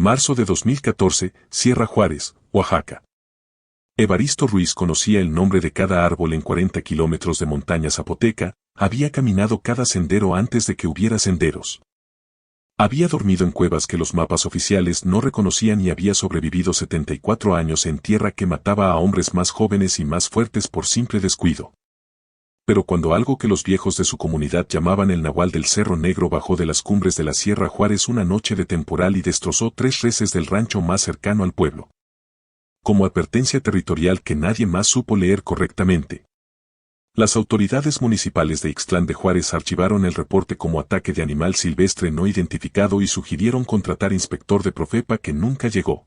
Marzo de 2014, Sierra Juárez, Oaxaca. Evaristo Ruiz conocía el nombre de cada árbol en 40 kilómetros de montaña zapoteca, había caminado cada sendero antes de que hubiera senderos. Había dormido en cuevas que los mapas oficiales no reconocían y había sobrevivido 74 años en tierra que mataba a hombres más jóvenes y más fuertes por simple descuido. Pero cuando algo que los viejos de su comunidad llamaban el Nahual del Cerro Negro bajó de las cumbres de la Sierra Juárez una noche de temporal y destrozó 3 reses del rancho más cercano al pueblo. Como advertencia territorial que nadie más supo leer correctamente. Las autoridades municipales de Ixtlán de Juárez archivaron el reporte como ataque de animal silvestre no identificado y sugirieron contratar inspector de Profepa que nunca llegó.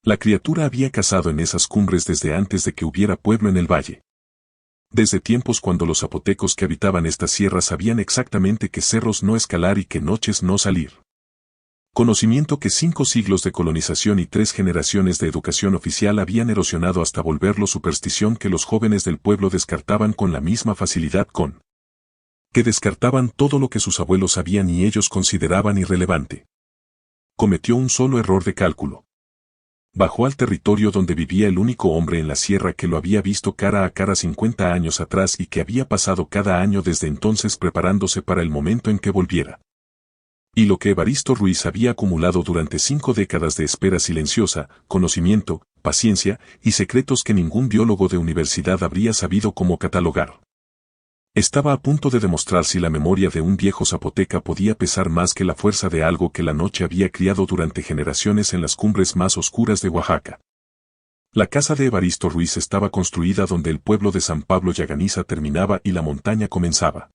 La criatura había cazado en esas cumbres desde antes de que hubiera pueblo en el valle. Desde tiempos cuando los zapotecos que habitaban estas sierras sabían exactamente qué cerros no escalar y qué noches no salir. Conocimiento que 5 siglos de colonización y 3 generaciones de educación oficial habían erosionado hasta volverlo superstición que los jóvenes del pueblo descartaban con la misma facilidad que descartaban todo lo que sus abuelos sabían y ellos consideraban irrelevante. Cometió un solo error de cálculo. Bajó al territorio donde vivía el único hombre en la sierra que lo había visto cara a cara 50 años atrás y que había pasado cada año desde entonces preparándose para el momento en que volviera. Y lo que Evaristo Ruiz había acumulado durante 5 décadas de espera silenciosa, conocimiento, paciencia y secretos que ningún biólogo de universidad habría sabido cómo catalogar. Estaba a punto de demostrar si la memoria de un viejo zapoteca podía pesar más que la fuerza de algo que la noche había criado durante generaciones en las cumbres más oscuras de Oaxaca. La casa de Evaristo Ruiz estaba construida donde el pueblo de San Pablo Yaganiza terminaba y la montaña comenzaba.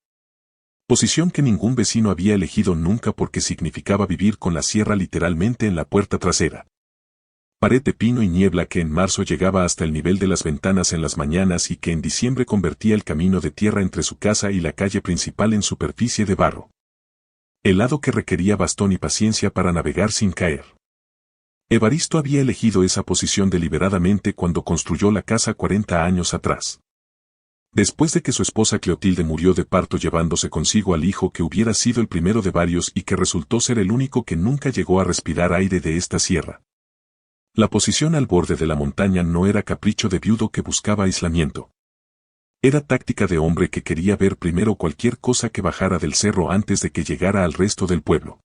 Posición que ningún vecino había elegido nunca porque significaba vivir con la sierra literalmente en la puerta trasera. Pared de pino y niebla que en marzo llegaba hasta el nivel de las ventanas en las mañanas y que en diciembre convertía el camino de tierra entre su casa y la calle principal en superficie de barro. Helado que requería bastón y paciencia para navegar sin caer. Evaristo había elegido esa posición deliberadamente cuando construyó la casa 40 años atrás. Después de que su esposa Cleotilde murió de parto llevándose consigo al hijo que hubiera sido el primero de varios y que resultó ser el único que nunca llegó a respirar aire de esta sierra. La posición al borde de la montaña no era capricho de viudo que buscaba aislamiento. Era táctica de hombre que quería ver primero cualquier cosa que bajara del cerro antes de que llegara al resto del pueblo.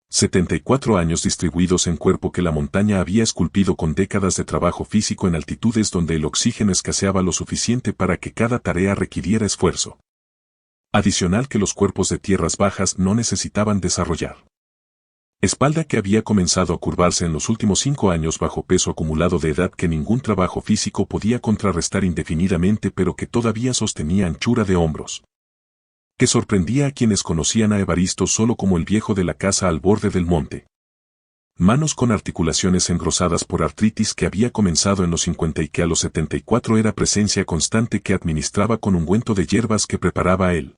74 años distribuidos en cuerpo que la montaña había esculpido con décadas de trabajo físico en altitudes donde el oxígeno escaseaba lo suficiente para que cada tarea requiriera esfuerzo. Adicional que los cuerpos de tierras bajas no necesitaban desarrollar. Espalda que había comenzado a curvarse en los últimos 5 años bajo peso acumulado de edad que ningún trabajo físico podía contrarrestar indefinidamente pero que todavía sostenía anchura de hombros. Que sorprendía a quienes conocían a Evaristo solo como el viejo de la casa al borde del monte. Manos con articulaciones engrosadas por artritis que había comenzado en los 50 y que a los 74 era presencia constante que administraba con ungüento de hierbas que preparaba él.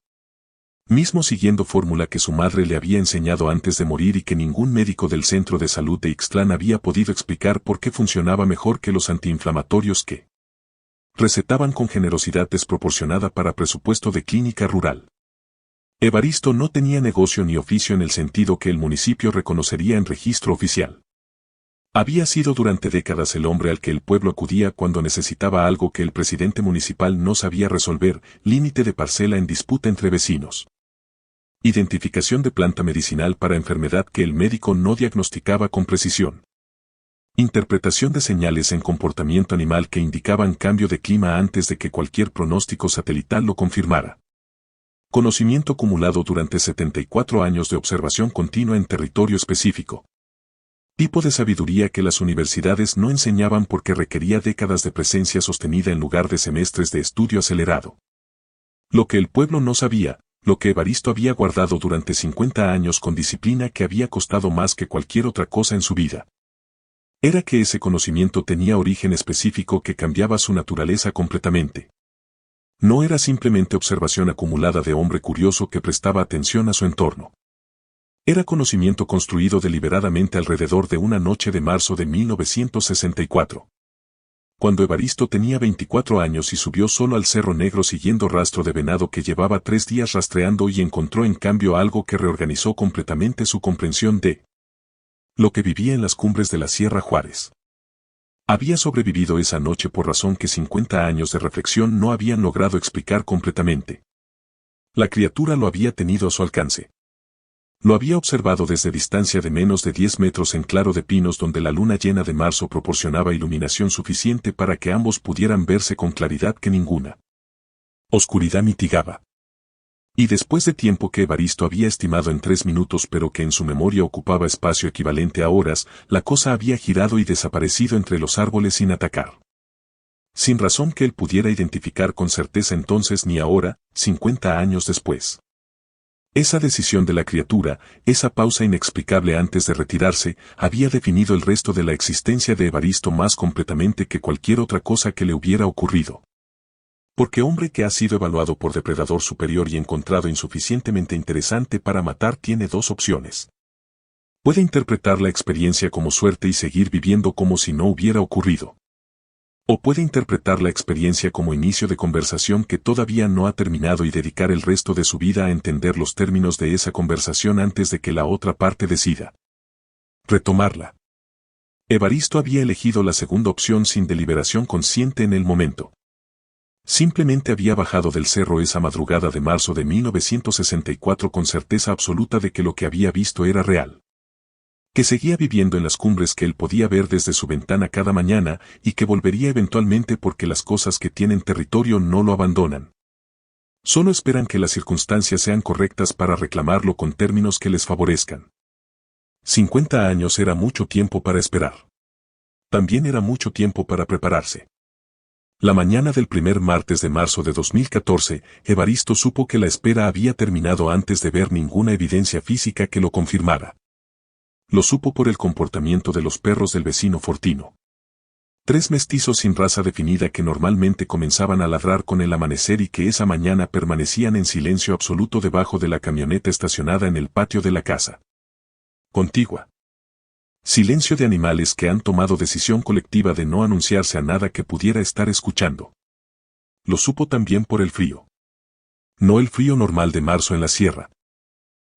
Mismo siguiendo fórmula que su madre le había enseñado antes de morir y que ningún médico del centro de salud de Ixtlán había podido explicar por qué funcionaba mejor que los antiinflamatorios que recetaban con generosidad desproporcionada para presupuesto de clínica rural. Evaristo no tenía negocio ni oficio en el sentido que el municipio reconocería en registro oficial. Había sido durante décadas el hombre al que el pueblo acudía cuando necesitaba algo que el presidente municipal no sabía resolver, límite de parcela en disputa entre vecinos. Identificación de planta medicinal para enfermedad que el médico no diagnosticaba con precisión. Interpretación de señales en comportamiento animal que indicaban cambio de clima antes de que cualquier pronóstico satelital lo confirmara. Conocimiento acumulado durante 74 años de observación continua en territorio específico. Tipo de sabiduría que las universidades no enseñaban porque requería décadas de presencia sostenida en lugar de semestres de estudio acelerado. Lo que el pueblo no sabía, lo que Evaristo había guardado durante 50 años con disciplina que había costado más que cualquier otra cosa en su vida. Era que ese conocimiento tenía origen específico que cambiaba su naturaleza completamente. No era simplemente observación acumulada de hombre curioso que prestaba atención a su entorno. Era conocimiento construido deliberadamente alrededor de una noche de marzo de 1964. Cuando Evaristo tenía 24 años y subió solo al Cerro Negro siguiendo rastro de venado que llevaba 3 días rastreando y encontró en cambio algo que reorganizó completamente su comprensión de Lo que vivía en las cumbres de la Sierra Juárez. Había sobrevivido esa noche por razón que 50 años de reflexión no habían logrado explicar completamente. La criatura lo había tenido a su alcance. Lo había observado desde distancia de menos de 10 metros en claro de pinos donde la luna llena de marzo proporcionaba iluminación suficiente para que ambos pudieran verse con claridad que ninguna oscuridad mitigaba. Y después de tiempo que Evaristo había estimado en 3 minutos pero que en su memoria ocupaba espacio equivalente a horas, la cosa había girado y desaparecido entre los árboles sin atacar. Sin razón que él pudiera identificar con certeza entonces ni ahora, 50 años después. Esa decisión de la criatura, esa pausa inexplicable antes de retirarse, había definido el resto de la existencia de Evaristo más completamente que cualquier otra cosa que le hubiera ocurrido. Porque hombre que ha sido evaluado por depredador superior y encontrado insuficientemente interesante para matar tiene dos opciones. Puede interpretar la experiencia como suerte y seguir viviendo como si no hubiera ocurrido. O puede interpretar la experiencia como inicio de conversación que todavía no ha terminado y dedicar el resto de su vida a entender los términos de esa conversación antes de que la otra parte decida retomarla. Evaristo había elegido la segunda opción sin deliberación consciente en el momento. Simplemente había bajado del cerro esa madrugada de marzo de 1964 con certeza absoluta de que lo que había visto era real. Que seguía viviendo en las cumbres que él podía ver desde su ventana cada mañana y que volvería eventualmente porque las cosas que tienen territorio no lo abandonan. Solo esperan que las circunstancias sean correctas para reclamarlo con términos que les favorezcan. 50 años era mucho tiempo para esperar. También era mucho tiempo para prepararse. La mañana del primer martes de marzo de 2014, Evaristo supo que la espera había terminado antes de ver ninguna evidencia física que lo confirmara. Lo supo por el comportamiento de los perros del vecino Fortino. 3 mestizos sin raza definida que normalmente comenzaban a ladrar con el amanecer y que esa mañana permanecían en silencio absoluto debajo de la camioneta estacionada en el patio de la casa contigua. Silencio de animales que han tomado decisión colectiva de no anunciarse a nada que pudiera estar escuchando. Lo supo también por el frío. No el frío normal de marzo en la sierra.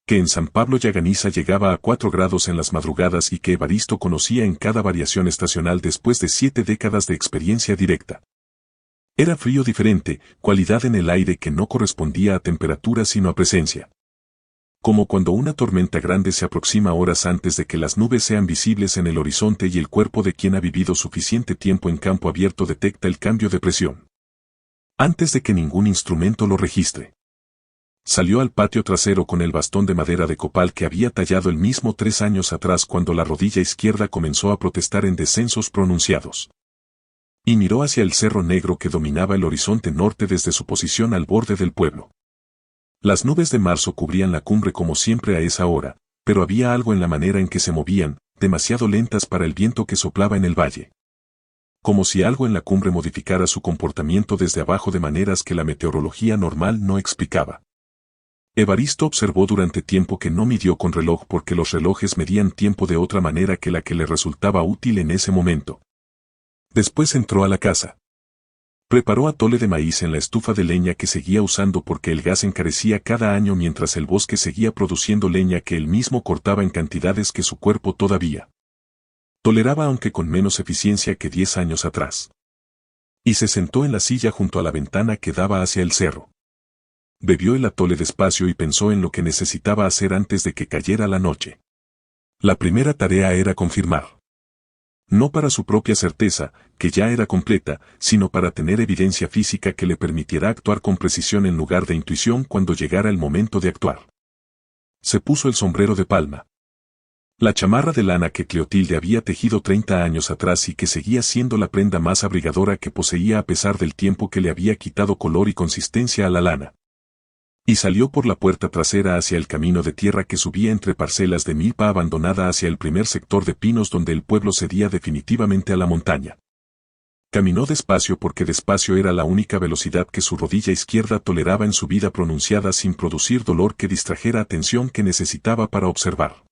Que en San Pablo Yaganiza llegaba a 4 grados en las madrugadas y que Evaristo conocía en cada variación estacional después de 7 décadas de experiencia directa. Era frío diferente, cualidad en el aire que no correspondía a temperatura sino a presencia. Como cuando una tormenta grande se aproxima horas antes de que las nubes sean visibles en el horizonte y el cuerpo de quien ha vivido suficiente tiempo en campo abierto detecta el cambio de presión. Antes de que ningún instrumento lo registre. Salió al patio trasero con el bastón de madera de copal que había tallado él mismo 3 años atrás cuando la rodilla izquierda comenzó a protestar en descensos pronunciados. Y miró hacia el cerro negro que dominaba el horizonte norte desde su posición al borde del pueblo. Las nubes de marzo cubrían la cumbre como siempre a esa hora, pero había algo en la manera en que se movían, demasiado lentas para el viento que soplaba en el valle. Como si algo en la cumbre modificara su comportamiento desde abajo de maneras que la meteorología normal no explicaba. Evaristo observó durante tiempo que no midió con reloj porque los relojes medían tiempo de otra manera que la que le resultaba útil en ese momento. Después entró a la casa. Preparó atole de maíz en la estufa de leña que seguía usando porque el gas encarecía cada año mientras el bosque seguía produciendo leña que él mismo cortaba en cantidades que su cuerpo todavía toleraba aunque con menos eficiencia que 10 años atrás. Y se sentó en la silla junto a la ventana que daba hacia el cerro. Bebió el atole despacio y pensó en lo que necesitaba hacer antes de que cayera la noche. La primera tarea era confirmar. No para su propia certeza, que ya era completa, sino para tener evidencia física que le permitiera actuar con precisión en lugar de intuición cuando llegara el momento de actuar. Se puso el sombrero de palma. La chamarra de lana que Cleotilde había tejido 30 años atrás y que seguía siendo la prenda más abrigadora que poseía a pesar del tiempo que le había quitado color y consistencia a la lana. Y salió por la puerta trasera hacia el camino de tierra que subía entre parcelas de milpa abandonada hacia el primer sector de pinos donde el pueblo cedía definitivamente a la montaña. Caminó despacio porque despacio era la única velocidad que su rodilla izquierda toleraba en su vida pronunciada sin producir dolor que distrajera atención que necesitaba para observar.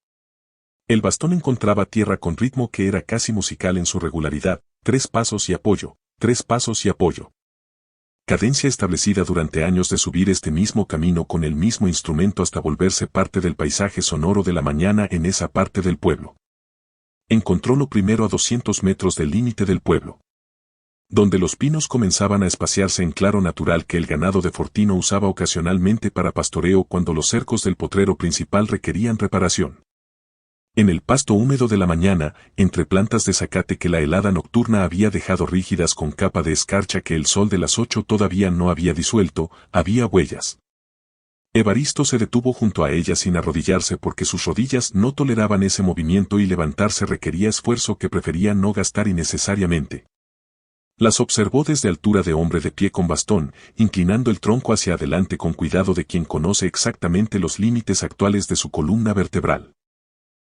El bastón encontraba tierra con ritmo que era casi musical en su regularidad, 3 pasos y apoyo, 3 pasos y apoyo. Cadencia establecida durante años de subir este mismo camino con el mismo instrumento hasta volverse parte del paisaje sonoro de la mañana en esa parte del pueblo. Encontrólo primero a 200 metros del límite del pueblo, donde los pinos comenzaban a espaciarse en claro natural que el ganado de Fortino usaba ocasionalmente para pastoreo cuando los cercos del potrero principal requerían reparación. En el pasto húmedo de la mañana, entre plantas de zacate que la helada nocturna había dejado rígidas con capa de escarcha que el sol de las 8 todavía no había disuelto, había huellas. Evaristo se detuvo junto a ella sin arrodillarse porque sus rodillas no toleraban ese movimiento y levantarse requería esfuerzo que prefería no gastar innecesariamente. Las observó desde altura de hombre de pie con bastón, inclinando el tronco hacia adelante con cuidado de quien conoce exactamente los límites actuales de su columna vertebral.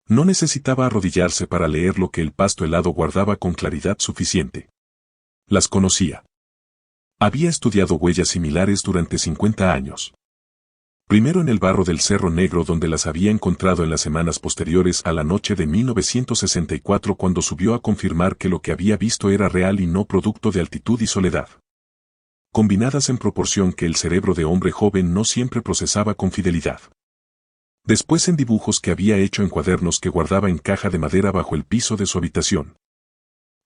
No necesitaba arrodillarse para leer lo que el pasto helado guardaba con claridad suficiente. Las conocía. Había estudiado huellas similares durante 50 años. Primero en el barro del Cerro Negro donde las había encontrado en las semanas posteriores a la noche de 1964 cuando subió a confirmar que lo que había visto era real y no producto de altitud y soledad. Combinadas en proporción que el cerebro de hombre joven no siempre procesaba con fidelidad. Después en dibujos que había hecho en cuadernos que guardaba en caja de madera bajo el piso de su habitación.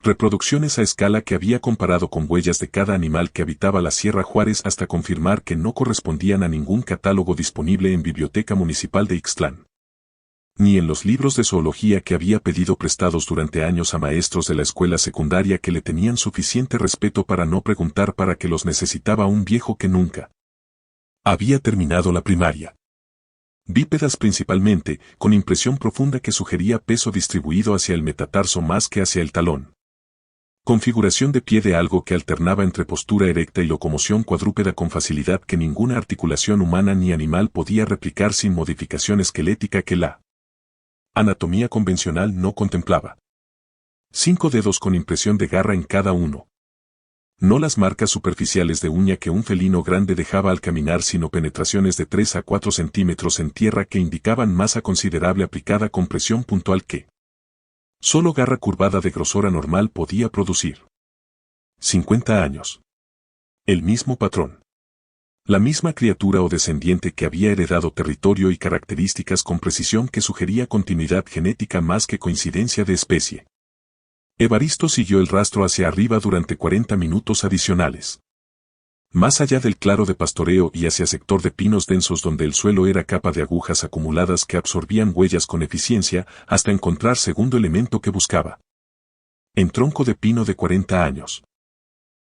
Reproducciones a escala que había comparado con huellas de cada animal que habitaba la Sierra Juárez hasta confirmar que no correspondían a ningún catálogo disponible en Biblioteca Municipal de Ixtlán. Ni en los libros de zoología que había pedido prestados durante años a maestros de la escuela secundaria que le tenían suficiente respeto para no preguntar para que los necesitaba un viejo que nunca había terminado la primaria. Bípedas principalmente, con impresión profunda que sugería peso distribuido hacia el metatarso más que hacia el talón. Configuración de pie de algo que alternaba entre postura erecta y locomoción cuadrúpeda con facilidad que ninguna articulación humana ni animal podía replicar sin modificación esquelética que la anatomía convencional no contemplaba. 5 dedos con impresión de garra en cada uno. No las marcas superficiales de uña que un felino grande dejaba al caminar, sino penetraciones de 3 a 4 centímetros en tierra que indicaban masa considerable aplicada con presión puntual que solo garra curvada de grosor anormal podía producir. 50 años. El mismo patrón. La misma criatura o descendiente que había heredado territorio y características con precisión que sugería continuidad genética más que coincidencia de especie. Evaristo siguió el rastro hacia arriba durante 40 minutos adicionales. Más allá del claro de pastoreo y hacia sector de pinos densos donde el suelo era capa de agujas acumuladas que absorbían huellas con eficiencia, hasta encontrar segundo elemento que buscaba. En tronco de pino de 40 años.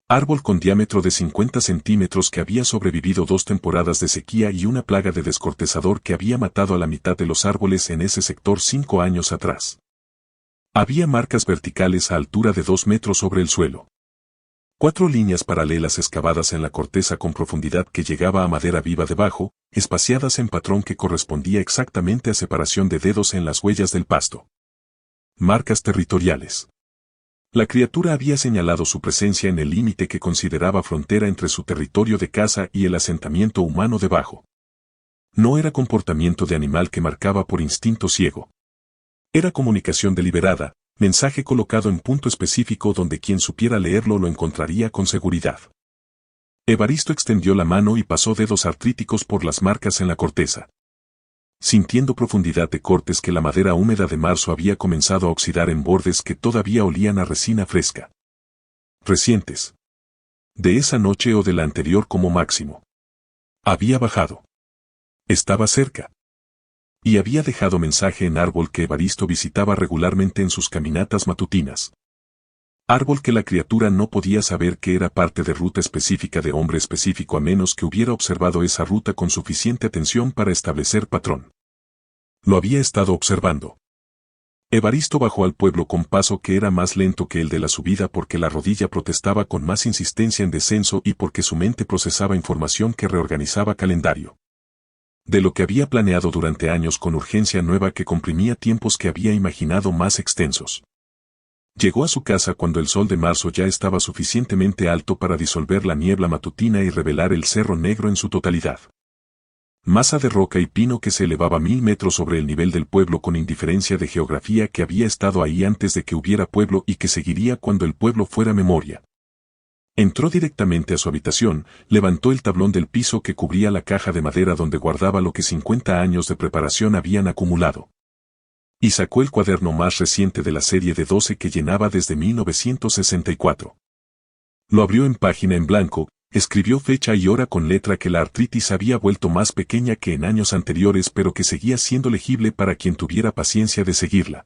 Árbol con diámetro de 50 centímetros que había sobrevivido 2 temporadas de sequía y una plaga de descortezador que había matado a la mitad de los árboles en ese sector 5 años atrás. Había marcas verticales a altura de 2 metros sobre el suelo. 4 líneas paralelas excavadas en la corteza con profundidad que llegaba a madera viva debajo, espaciadas en patrón que correspondía exactamente a separación de dedos en las huellas del pasto. Marcas territoriales. La criatura había señalado su presencia en el límite que consideraba frontera entre su territorio de caza y el asentamiento humano debajo. No era comportamiento de animal que marcaba por instinto ciego. Era comunicación deliberada, mensaje colocado en punto específico donde quien supiera leerlo lo encontraría con seguridad. Evaristo extendió la mano y pasó dedos artríticos por las marcas en la corteza. Sintiendo profundidad de cortes que la madera húmeda de marzo había comenzado a oxidar en bordes que todavía olían a resina fresca. Recientes. De esa noche o de la anterior como máximo. Había bajado. Estaba cerca. Y había dejado mensaje en árbol que Evaristo visitaba regularmente en sus caminatas matutinas. Árbol que la criatura no podía saber que era parte de ruta específica de hombre específico a menos que hubiera observado esa ruta con suficiente atención para establecer patrón. Lo había estado observando. Evaristo bajó al pueblo con paso que era más lento que el de la subida porque la rodilla protestaba con más insistencia en descenso y porque su mente procesaba información que reorganizaba calendario. De lo que había planeado durante años con urgencia nueva que comprimía tiempos que había imaginado más extensos. Llegó a su casa cuando el sol de marzo ya estaba suficientemente alto para disolver la niebla matutina y revelar el Cerro Negro en su totalidad. Masa de roca y pino que se elevaba 1000 metros sobre el nivel del pueblo con indiferencia de geografía que había estado ahí antes de que hubiera pueblo y que seguiría cuando el pueblo fuera memoria. Entró directamente a su habitación, levantó el tablón del piso que cubría la caja de madera donde guardaba lo que 50 años de preparación habían acumulado. Y sacó el cuaderno más reciente de la serie de 12 que llenaba desde 1964. Lo abrió en página en blanco, escribió fecha y hora con letra que la artritis había vuelto más pequeña que en años anteriores pero que seguía siendo legible para quien tuviera paciencia de seguirla.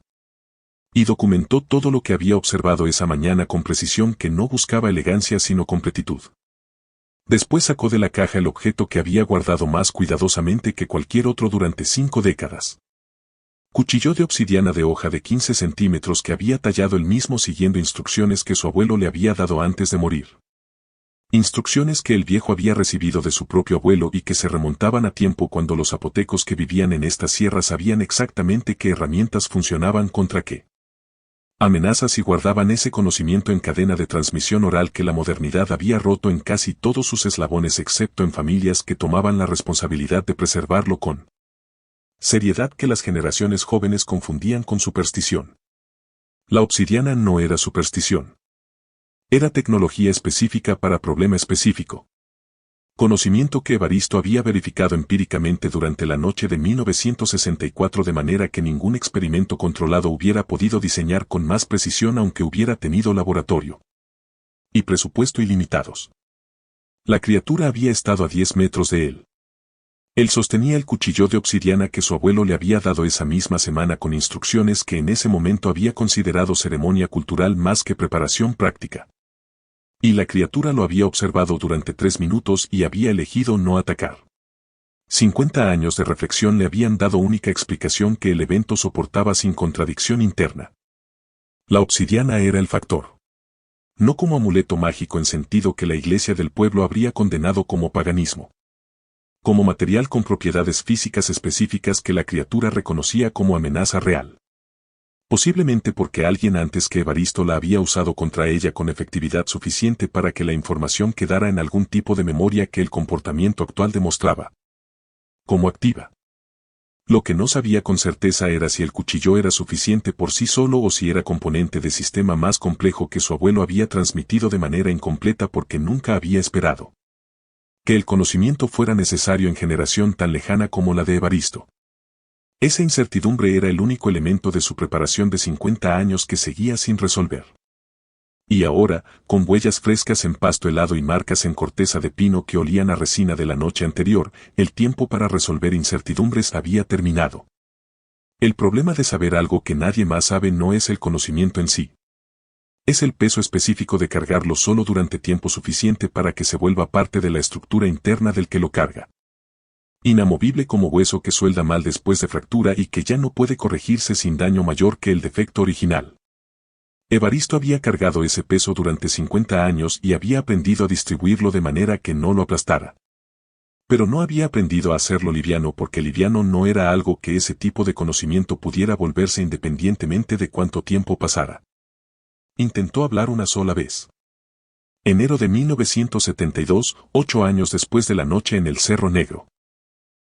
Y documentó todo lo que había observado esa mañana con precisión que no buscaba elegancia sino completitud. Después sacó de la caja el objeto que había guardado más cuidadosamente que cualquier otro durante 5 décadas. Cuchillo de obsidiana de hoja de 15 centímetros que había tallado él mismo siguiendo instrucciones que su abuelo le había dado antes de morir. Instrucciones que el viejo había recibido de su propio abuelo y que se remontaban a tiempo cuando los zapotecos que vivían en estas sierras sabían exactamente qué herramientas funcionaban contra qué amenazas y guardaban ese conocimiento en cadena de transmisión oral que la modernidad había roto en casi todos sus eslabones excepto en familias que tomaban la responsabilidad de preservarlo con seriedad que las generaciones jóvenes confundían con superstición. La obsidiana no era superstición. Era tecnología específica para problema específico. Conocimiento que Evaristo había verificado empíricamente durante la noche de 1964 de manera que ningún experimento controlado hubiera podido diseñar con más precisión aunque hubiera tenido laboratorio y presupuesto ilimitados. La criatura había estado a 10 metros de él. Él sostenía el cuchillo de obsidiana que su abuelo le había dado esa misma semana con instrucciones que en ese momento había considerado ceremonia cultural más que preparación práctica. Y la criatura lo había observado durante 3 minutos y había elegido no atacar. 50 años de reflexión le habían dado única explicación que el evento soportaba sin contradicción interna. La obsidiana era el factor. No como amuleto mágico en sentido que la iglesia del pueblo habría condenado como paganismo. Como material con propiedades físicas específicas que la criatura reconocía como amenaza real. Posiblemente porque alguien antes que Evaristo la había usado contra ella con efectividad suficiente para que la información quedara en algún tipo de memoria que el comportamiento actual demostraba como activa. Lo que no sabía con certeza era si el cuchillo era suficiente por sí solo o si era componente de sistema más complejo que su abuelo había transmitido de manera incompleta porque nunca había esperado que el conocimiento fuera necesario en generación tan lejana como la de Evaristo. Esa incertidumbre era el único elemento de su preparación de 50 años que seguía sin resolver. Y ahora, con huellas frescas en pasto helado y marcas en corteza de pino que olían a resina de la noche anterior, el tiempo para resolver incertidumbres había terminado. El problema de saber algo que nadie más sabe no es el conocimiento en sí. Es el peso específico de cargarlo solo durante tiempo suficiente para que se vuelva parte de la estructura interna del que lo carga. Inamovible como hueso que suelda mal después de fractura y que ya no puede corregirse sin daño mayor que el defecto original. Evaristo había cargado ese peso durante 50 años y había aprendido a distribuirlo de manera que no lo aplastara. Pero no había aprendido a hacerlo liviano porque liviano no era algo que ese tipo de conocimiento pudiera volverse independientemente de cuánto tiempo pasara. Intentó hablar una sola vez. Enero de 1972, 8 años después de la noche en el Cerro Negro.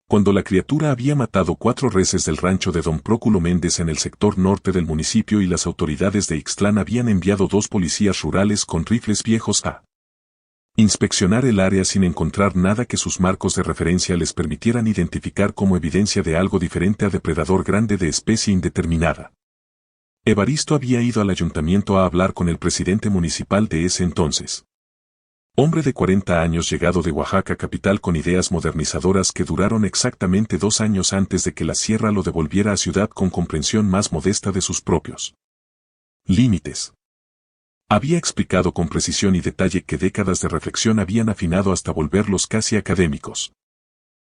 Cuando la criatura había matado 4 reses del rancho de don Próculo Méndez en el sector norte del municipio y las autoridades de Ixtlán habían enviado 2 policías rurales con rifles viejos a inspeccionar el área sin encontrar nada que sus marcos de referencia les permitieran identificar como evidencia de algo diferente a depredador grande de especie indeterminada. Evaristo había ido al ayuntamiento a hablar con el presidente municipal de ese entonces. Hombre de 40 años llegado de Oaxaca capital con ideas modernizadoras que duraron exactamente 2 años antes de que la sierra lo devolviera a ciudad con comprensión más modesta de sus propios límites. Había explicado con precisión y detalle que décadas de reflexión habían afinado hasta volverlos casi académicos.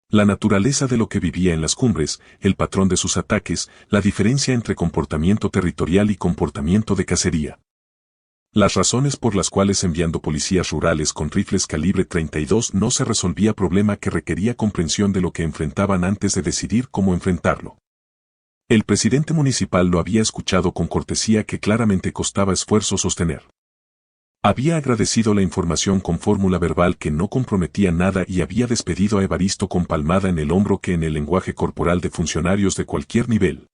La naturaleza de lo que vivía en las cumbres, el patrón de sus ataques, la diferencia entre comportamiento territorial y comportamiento de cacería. Las razones por las cuales enviando policías rurales con rifles calibre 32 no se resolvía problema que requería comprensión de lo que enfrentaban antes de decidir cómo enfrentarlo. El presidente municipal lo había escuchado con cortesía que claramente costaba esfuerzo sostener. Había agradecido la información con fórmula verbal que no comprometía nada y había despedido a Evaristo con palmada en el hombro que en el lenguaje corporal de funcionarios de cualquier nivel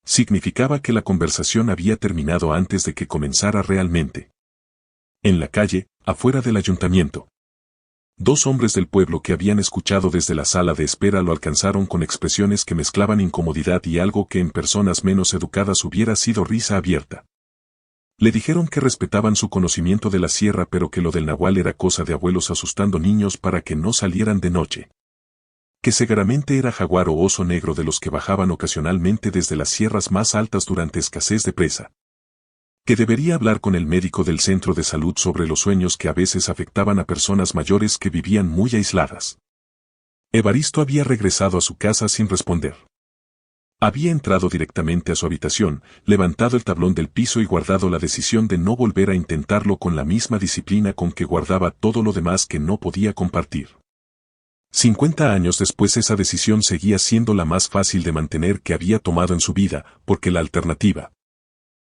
significaba que la conversación había terminado antes de que comenzara realmente. En la calle, afuera del ayuntamiento. Dos hombres del pueblo que habían escuchado desde la sala de espera lo alcanzaron con expresiones que mezclaban incomodidad y algo que en personas menos educadas hubiera sido risa abierta. Le dijeron que respetaban su conocimiento de la sierra pero que lo del nahual era cosa de abuelos asustando niños para que no salieran de noche. Que seguramente era jaguar o oso negro de los que bajaban ocasionalmente desde las sierras más altas durante escasez de presa. Que debería hablar con el médico del centro de salud sobre los sueños que a veces afectaban a personas mayores que vivían muy aisladas. Evaristo había regresado a su casa sin responder. Había entrado directamente a su habitación, levantado el tablón del piso y guardado la decisión de no volver a intentarlo con la misma disciplina con que guardaba todo lo demás que no podía compartir. 50 años después esa decisión seguía siendo la más fácil de mantener que había tomado en su vida, porque la alternativa,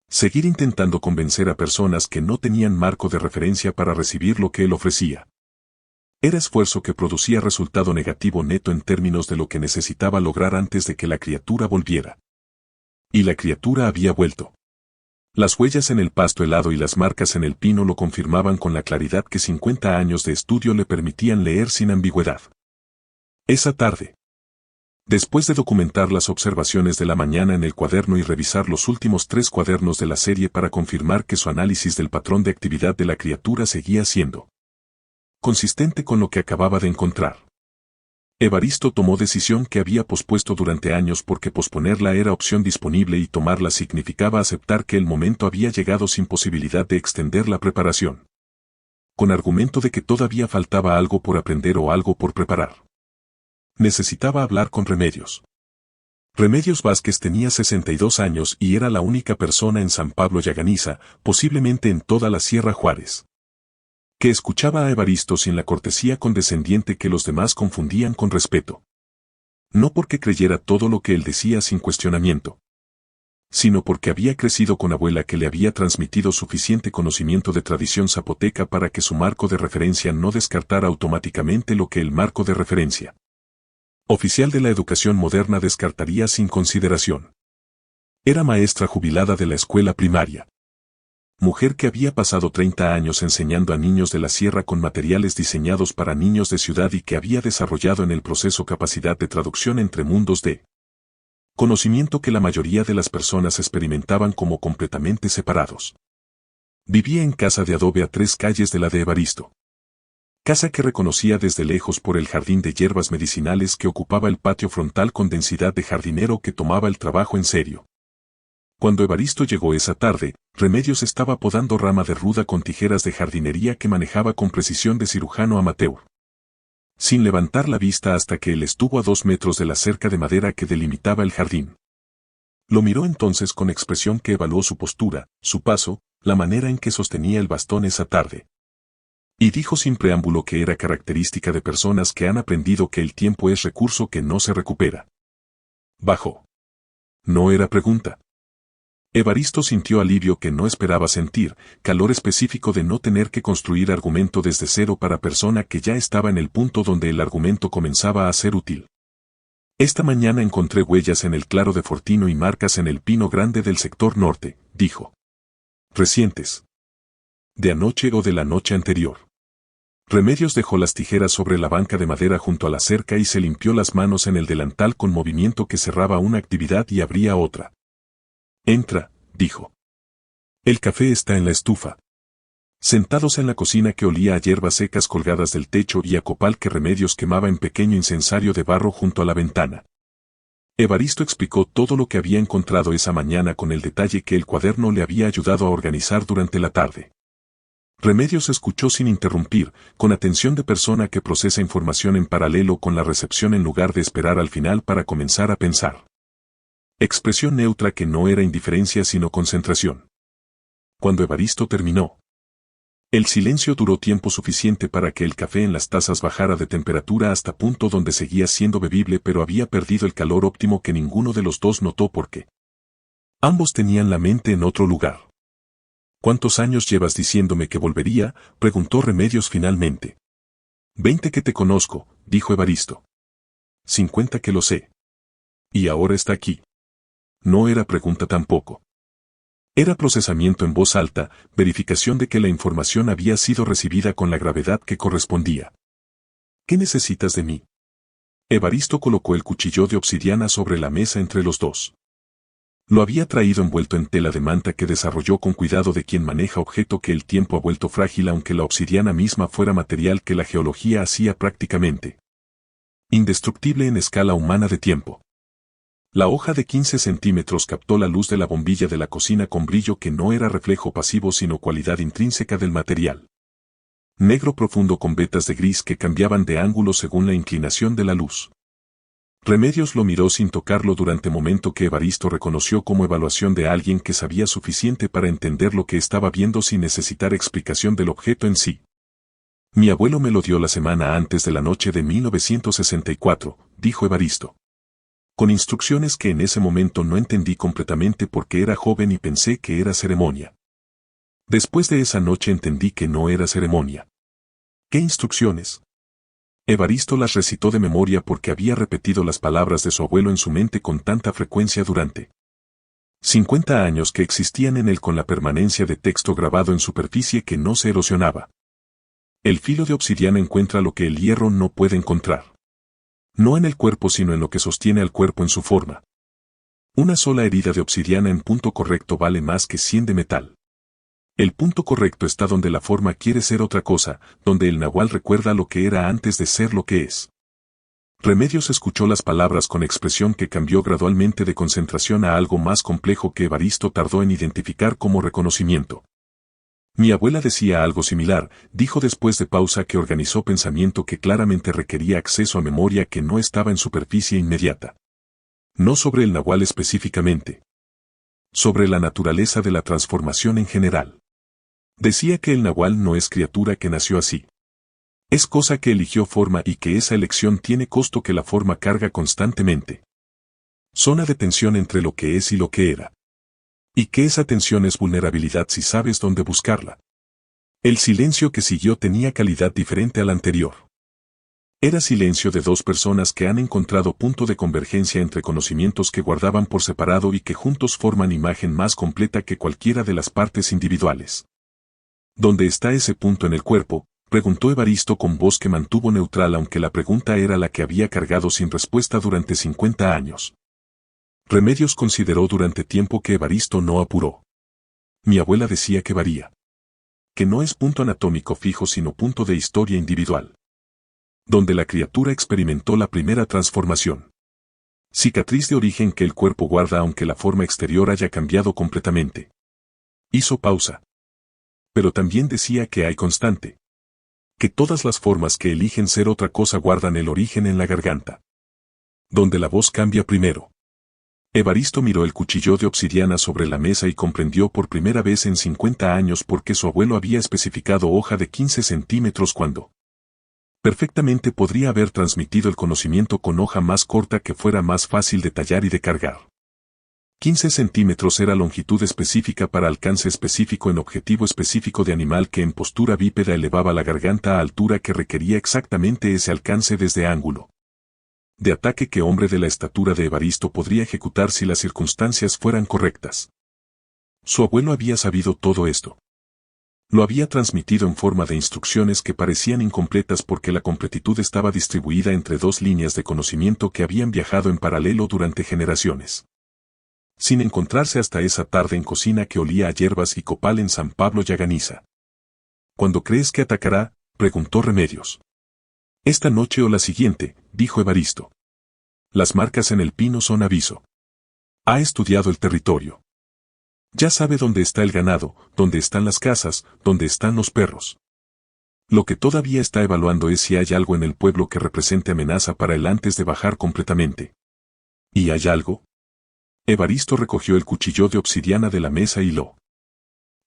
seguir intentando convencer a personas que no tenían marco de referencia para recibir lo que él ofrecía, era esfuerzo que producía resultado negativo neto en términos de lo que necesitaba lograr antes de que la criatura volviera. Y la criatura había vuelto. Las huellas en el pasto helado y las marcas en el pino lo confirmaban con la claridad que 50 años de estudio le permitían leer sin ambigüedad. Esa tarde, después de documentar las observaciones de la mañana en el cuaderno y revisar los últimos 3 cuadernos de la serie para confirmar que su análisis del patrón de actividad de la criatura seguía siendo consistente con lo que acababa de encontrar, Evaristo tomó decisión que había pospuesto durante años porque posponerla era opción disponible y tomarla significaba aceptar que el momento había llegado sin posibilidad de extender la preparación. Con argumento de que todavía faltaba algo por aprender o algo por preparar. Necesitaba hablar con Remedios. Remedios Vázquez tenía 62 años y era la única persona en San Pablo Yaganiza, posiblemente en toda la Sierra Juárez, que escuchaba a Evaristo sin la cortesía condescendiente que los demás confundían con respeto. No porque creyera todo lo que él decía sin cuestionamiento, sino porque había crecido con abuela que le había transmitido suficiente conocimiento de tradición zapoteca para que su marco de referencia no descartara automáticamente lo que el marco de referencia oficial de la educación moderna descartaría sin consideración. Era maestra jubilada de la escuela primaria. Mujer que había pasado 30 años enseñando a niños de la sierra con materiales diseñados para niños de ciudad y que había desarrollado en el proceso capacidad de traducción entre mundos de conocimiento que la mayoría de las personas experimentaban como completamente separados. Vivía en casa de adobe a 3 calles de la de Evaristo. Casa que reconocía desde lejos por el jardín de hierbas medicinales que ocupaba el patio frontal con densidad de jardinero que tomaba el trabajo en serio. Cuando Evaristo llegó esa tarde, Remedios estaba podando rama de ruda con tijeras de jardinería que manejaba con precisión de cirujano amateur. Sin levantar la vista hasta que él estuvo a 2 metros de la cerca de madera que delimitaba el jardín. Lo miró entonces con expresión que evaluó su postura, su paso, la manera en que sostenía el bastón esa tarde. Y dijo sin preámbulo que era característica de personas que han aprendido que el tiempo es recurso que no se recupera. Bajó. No era pregunta. Evaristo sintió alivio que no esperaba sentir, calor específico de no tener que construir argumento desde cero para persona que ya estaba en el punto donde el argumento comenzaba a ser útil. Esta mañana encontré huellas en el claro de Fortino y marcas en el pino grande del sector norte, dijo. Recientes. De anoche o de la noche anterior. Remedios dejó las tijeras sobre la banca de madera junto a la cerca y se limpió las manos en el delantal con movimiento que cerraba una actividad y abría otra. Entra, dijo. El café está en la estufa. Sentados en la cocina que olía a hierbas secas colgadas del techo y a copal que Remedios quemaba en pequeño incensario de barro junto a la ventana. Evaristo explicó todo lo que había encontrado esa mañana con el detalle que el cuaderno le había ayudado a organizar durante la tarde. Remedios escuchó sin interrumpir, con atención de persona que procesa información en paralelo con la recepción en lugar de esperar al final para comenzar a pensar. Expresión neutra que no era indiferencia sino concentración. Cuando Evaristo terminó, el silencio duró tiempo suficiente para que el café en las tazas bajara de temperatura hasta punto donde seguía siendo bebible pero había perdido el calor óptimo que ninguno de los dos notó porque ambos tenían la mente en otro lugar. ¿Cuántos años llevas diciéndome que volvería?, preguntó Remedios finalmente. 20 que te conozco, dijo Evaristo. 50 que lo sé. Y ahora está aquí. No era pregunta tampoco. Era procesamiento en voz alta, verificación de que la información había sido recibida con la gravedad que correspondía. ¿Qué necesitas de mí? Evaristo colocó el cuchillo de obsidiana sobre la mesa entre los dos. Lo había traído envuelto en tela de manta que desarrolló con cuidado de quien maneja objeto que el tiempo ha vuelto frágil, aunque la obsidiana misma fuera material que la geología hacía prácticamente indestructible en escala humana de tiempo. La hoja de 15 centímetros captó la luz de la bombilla de la cocina con brillo que no era reflejo pasivo sino cualidad intrínseca del material. Negro profundo con vetas de gris que cambiaban de ángulo según la inclinación de la luz. Remedios lo miró sin tocarlo durante momento que Evaristo reconoció como evaluación de alguien que sabía suficiente para entender lo que estaba viendo sin necesitar explicación del objeto en sí. Mi abuelo me lo dio la semana antes de la noche de 1964, dijo Evaristo. Con instrucciones que en ese momento no entendí completamente porque era joven y pensé que era ceremonia. Después de esa noche entendí que no era ceremonia. ¿Qué instrucciones? Evaristo las recitó de memoria porque había repetido las palabras de su abuelo en su mente con tanta frecuencia durante 50 años que existían en él, con la permanencia de texto grabado en superficie que no se erosionaba. El filo de obsidiana encuentra lo que el hierro no puede encontrar. No en el cuerpo sino en lo que sostiene al cuerpo en su forma. Una sola herida de obsidiana en punto correcto vale más que 100 de metal. El punto correcto está donde la forma quiere ser otra cosa, donde el nahual recuerda lo que era antes de ser lo que es. Remedios escuchó las palabras con expresión que cambió gradualmente de concentración a algo más complejo que Evaristo tardó en identificar como reconocimiento. Mi abuela decía algo similar, dijo después de pausa que organizó pensamiento que claramente requería acceso a memoria que no estaba en superficie inmediata. No sobre el nahual específicamente. Sobre la naturaleza de la transformación en general. Decía que el nahual no es criatura que nació así. Es cosa que eligió forma y que esa elección tiene costo que la forma carga constantemente. Zona de tensión entre lo que es y lo que era. Y que esa tensión es vulnerabilidad si sabes dónde buscarla. El silencio que siguió tenía calidad diferente al anterior. Era silencio de dos personas que han encontrado punto de convergencia entre conocimientos que guardaban por separado y que juntos forman imagen más completa que cualquiera de las partes individuales. ¿Dónde está ese punto en el cuerpo?, preguntó Evaristo con voz que mantuvo neutral aunque la pregunta era la que había cargado sin respuesta durante 50 años. Remedios consideró durante tiempo que Evaristo no apuró. Mi abuela decía que varía. Que no es punto anatómico fijo sino punto de historia individual. Donde la criatura experimentó la primera transformación. Cicatriz de origen que el cuerpo guarda aunque la forma exterior haya cambiado completamente. Hizo pausa. Pero también decía que hay constante. Que todas las formas que eligen ser otra cosa guardan el origen en la garganta. Donde la voz cambia primero. Evaristo miró el cuchillo de obsidiana sobre la mesa y comprendió por primera vez en 50 años por qué su abuelo había especificado hoja de 15 centímetros cuando perfectamente podría haber transmitido el conocimiento con hoja más corta que fuera más fácil de tallar y de cargar. 15 centímetros era longitud específica para alcance específico en objetivo específico de animal que en postura bípeda elevaba la garganta a altura que requería exactamente ese alcance desde ángulo de ataque que hombre de la estatura de Evaristo podría ejecutar si las circunstancias fueran correctas. Su abuelo había sabido todo esto. Lo había transmitido en forma de instrucciones que parecían incompletas porque la completitud estaba distribuida entre dos líneas de conocimiento que habían viajado en paralelo durante generaciones. Sin encontrarse hasta esa tarde en cocina que olía a hierbas y copal en San Pablo Llaganiza. ¿Cuándo crees que atacará?, preguntó Remedios. Esta noche o la siguiente, dijo Evaristo. Las marcas en el pino son aviso. Ha estudiado el territorio. Ya sabe dónde está el ganado, dónde están las casas, dónde están los perros. Lo que todavía está evaluando es si hay algo en el pueblo que represente amenaza para él antes de bajar completamente. ¿Y hay algo? Evaristo recogió el cuchillo de obsidiana de la mesa y lo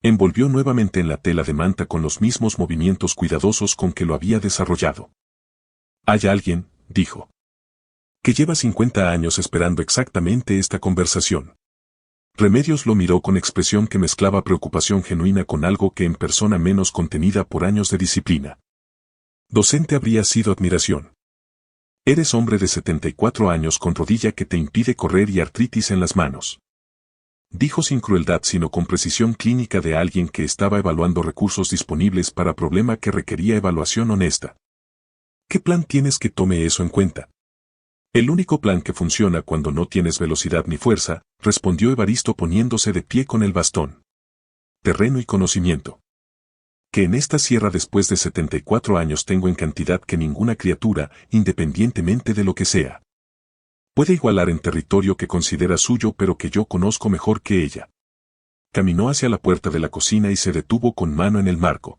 envolvió nuevamente en la tela de manta con los mismos movimientos cuidadosos con que lo había desarrollado. Hay alguien, dijo, que lleva 50 años esperando exactamente esta conversación. Remedios lo miró con expresión que mezclaba preocupación genuina con algo que en persona menos contenida por años de disciplina. Docente habría sido admiración. Eres hombre de 74 años con rodilla que te impide correr y artritis en las manos. Dijo sin crueldad sino con precisión clínica de alguien que estaba evaluando recursos disponibles para problema que requería evaluación honesta. ¿Qué plan tienes que tome eso en cuenta? El único plan que funciona cuando no tienes velocidad ni fuerza, respondió Evaristo poniéndose de pie con el bastón. Terreno y conocimiento. Que en esta sierra después de 74 años tengo en cantidad que ninguna criatura, independientemente de lo que sea, puede igualar en territorio que considera suyo pero que yo conozco mejor que ella. Caminó hacia la puerta de la cocina y se detuvo con mano en el marco,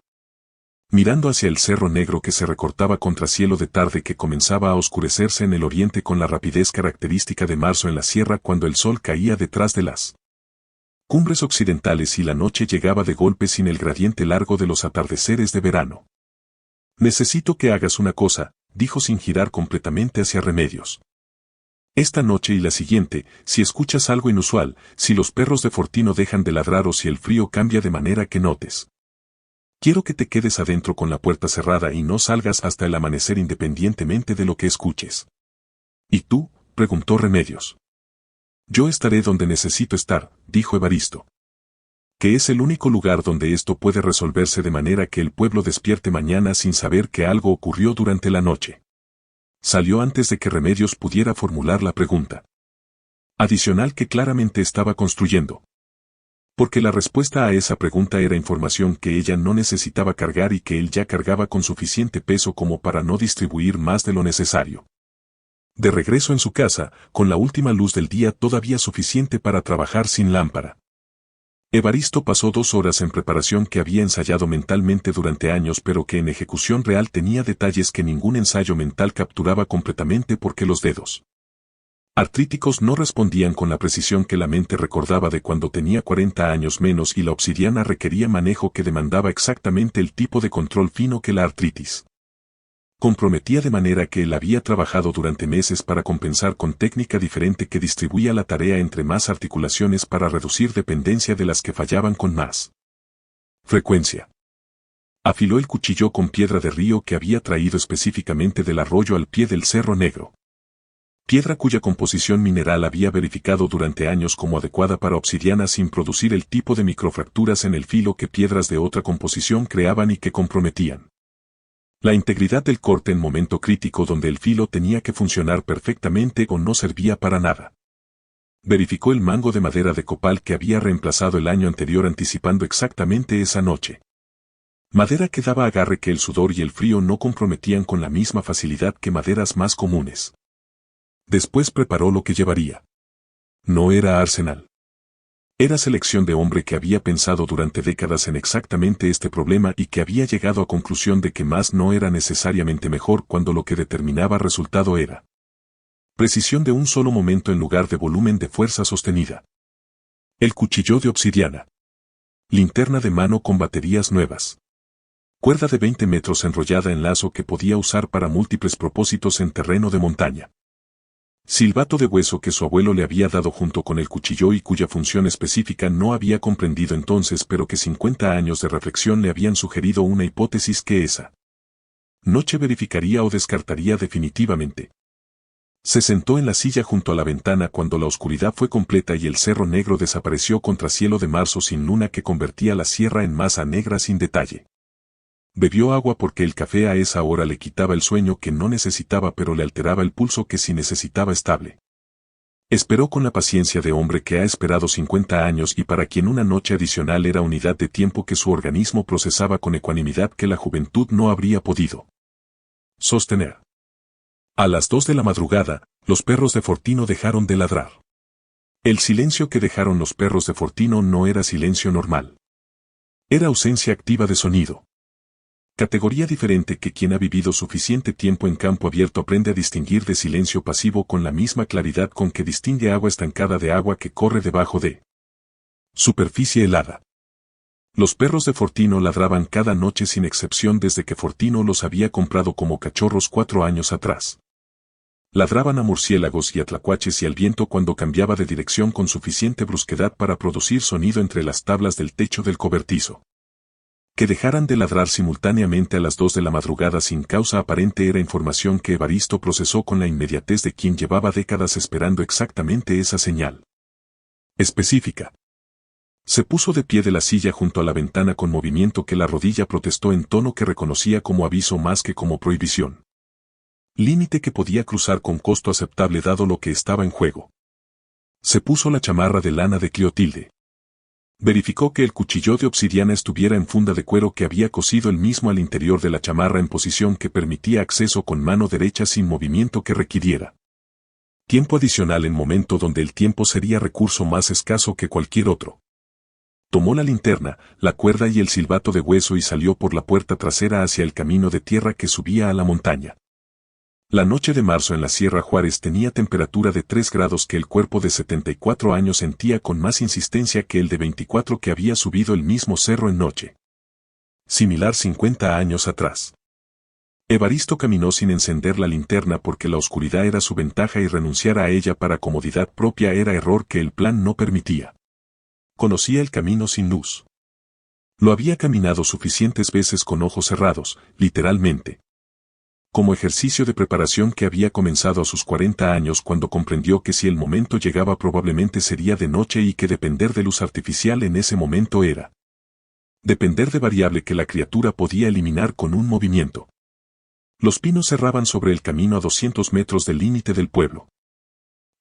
mirando hacia el cerro negro que se recortaba contra cielo de tarde que comenzaba a oscurecerse en el oriente con la rapidez característica de marzo en la sierra cuando el sol caía detrás de las cumbres occidentales y la noche llegaba de golpe sin el gradiente largo de los atardeceres de verano. Necesito que hagas una cosa, dijo sin girar completamente hacia Remedios. Esta noche y la siguiente, si escuchas algo inusual, si los perros de Fortino dejan de ladrar o si el frío cambia de manera que notes. Quiero que te quedes adentro con la puerta cerrada y no salgas hasta el amanecer independientemente de lo que escuches. ¿Y tú?, preguntó Remedios. Yo estaré donde necesito estar, dijo Evaristo. Que es el único lugar donde esto puede resolverse de manera que el pueblo despierte mañana sin saber que algo ocurrió durante la noche. Salió antes de que Remedios pudiera formular la pregunta adicional que claramente estaba construyendo. Porque la respuesta a esa pregunta era información que ella no necesitaba cargar y que él ya cargaba con suficiente peso como para no distribuir más de lo necesario. De regreso en su casa, con la última luz del día todavía suficiente para trabajar sin lámpara. Evaristo pasó 2 horas en preparación que había ensayado mentalmente durante años pero que en ejecución real tenía detalles que ningún ensayo mental capturaba completamente porque los dedos artríticos no respondían con la precisión que la mente recordaba de cuando tenía 40 años menos y la obsidiana requería manejo que demandaba exactamente el tipo de control fino que la artritis comprometía de manera que él había trabajado durante meses para compensar con técnica diferente que distribuía la tarea entre más articulaciones para reducir dependencia de las que fallaban con más frecuencia. Afiló el cuchillo con piedra de río que había traído específicamente del arroyo al pie del Cerro Negro. Piedra cuya composición mineral había verificado durante años como adecuada para obsidiana sin producir el tipo de microfracturas en el filo que piedras de otra composición creaban y que comprometían la integridad del corte en momento crítico donde el filo tenía que funcionar perfectamente o no servía para nada. Verificó el mango de madera de copal que había reemplazado el año anterior anticipando exactamente esa noche. Madera que daba agarre que el sudor y el frío no comprometían con la misma facilidad que maderas más comunes. Después preparó lo que llevaría. No era arsenal. Era selección de hombre que había pensado durante décadas en exactamente este problema y que había llegado a conclusión de que más no era necesariamente mejor cuando lo que determinaba resultado era precisión de un solo momento en lugar de volumen de fuerza sostenida. El cuchillo de obsidiana. Linterna de mano con baterías nuevas. Cuerda de 20 metros enrollada en lazo que podía usar para múltiples propósitos en terreno de montaña. Silbato de hueso que su abuelo le había dado junto con el cuchillo y cuya función específica no había comprendido entonces pero que 50 años de reflexión le habían sugerido una hipótesis que esa noche verificaría o descartaría definitivamente. Se sentó en la silla junto a la ventana cuando la oscuridad fue completa y el Cerro Negro desapareció contra cielo de marzo sin luna que convertía la sierra en masa negra sin detalle. Bebió agua porque el café a esa hora le quitaba el sueño que no necesitaba pero le alteraba el pulso que sí necesitaba estable. Esperó con la paciencia de hombre que ha esperado 50 años y para quien una noche adicional era unidad de tiempo que su organismo procesaba con ecuanimidad que la juventud no habría podido sostener. A las 2 de la madrugada, los perros de Fortino dejaron de ladrar. El silencio que dejaron los perros de Fortino no era silencio normal. Era ausencia activa de sonido. Categoría diferente que quien ha vivido suficiente tiempo en campo abierto aprende a distinguir de silencio pasivo con la misma claridad con que distingue agua estancada de agua que corre debajo de superficie helada. Los perros de Fortino ladraban cada noche sin excepción desde que Fortino los había comprado como cachorros 4 años atrás. Ladraban a murciélagos y a tlacuaches y al viento cuando cambiaba de dirección con suficiente brusquedad para producir sonido entre las tablas del techo del cobertizo. Que dejaran de ladrar simultáneamente a las 2 de la madrugada sin causa aparente era información que Evaristo procesó con la inmediatez de quien llevaba décadas esperando exactamente esa señal específica. Se puso de pie de la silla junto a la ventana con movimiento que la rodilla protestó en tono que reconocía como aviso más que como prohibición. Límite que podía cruzar con costo aceptable dado lo que estaba en juego. Se puso la chamarra de lana de Clotilde. Verificó que el cuchillo de obsidiana estuviera en funda de cuero que había cosido él mismo al interior de la chamarra en posición que permitía acceso con mano derecha sin movimiento que requiriera tiempo adicional en momento donde el tiempo sería recurso más escaso que cualquier otro. Tomó la linterna, la cuerda y el silbato de hueso y salió por la puerta trasera hacia el camino de tierra que subía a la montaña. La noche de marzo en la Sierra Juárez tenía temperatura de 3 grados que el cuerpo de 74 años sentía con más insistencia que el de 24 que había subido el mismo cerro en noche similar 50 años atrás. Evaristo caminó sin encender la linterna porque la oscuridad era su ventaja y renunciar a ella para comodidad propia era error que el plan no permitía. Conocía el camino sin luz. Lo había caminado suficientes veces con ojos cerrados, literalmente. Como ejercicio de preparación que había comenzado a sus 40 años cuando comprendió que si el momento llegaba probablemente sería de noche y que depender de luz artificial en ese momento era depender de variable que la criatura podía eliminar con un movimiento. Los pinos cerraban sobre el camino a 200 metros del límite del pueblo,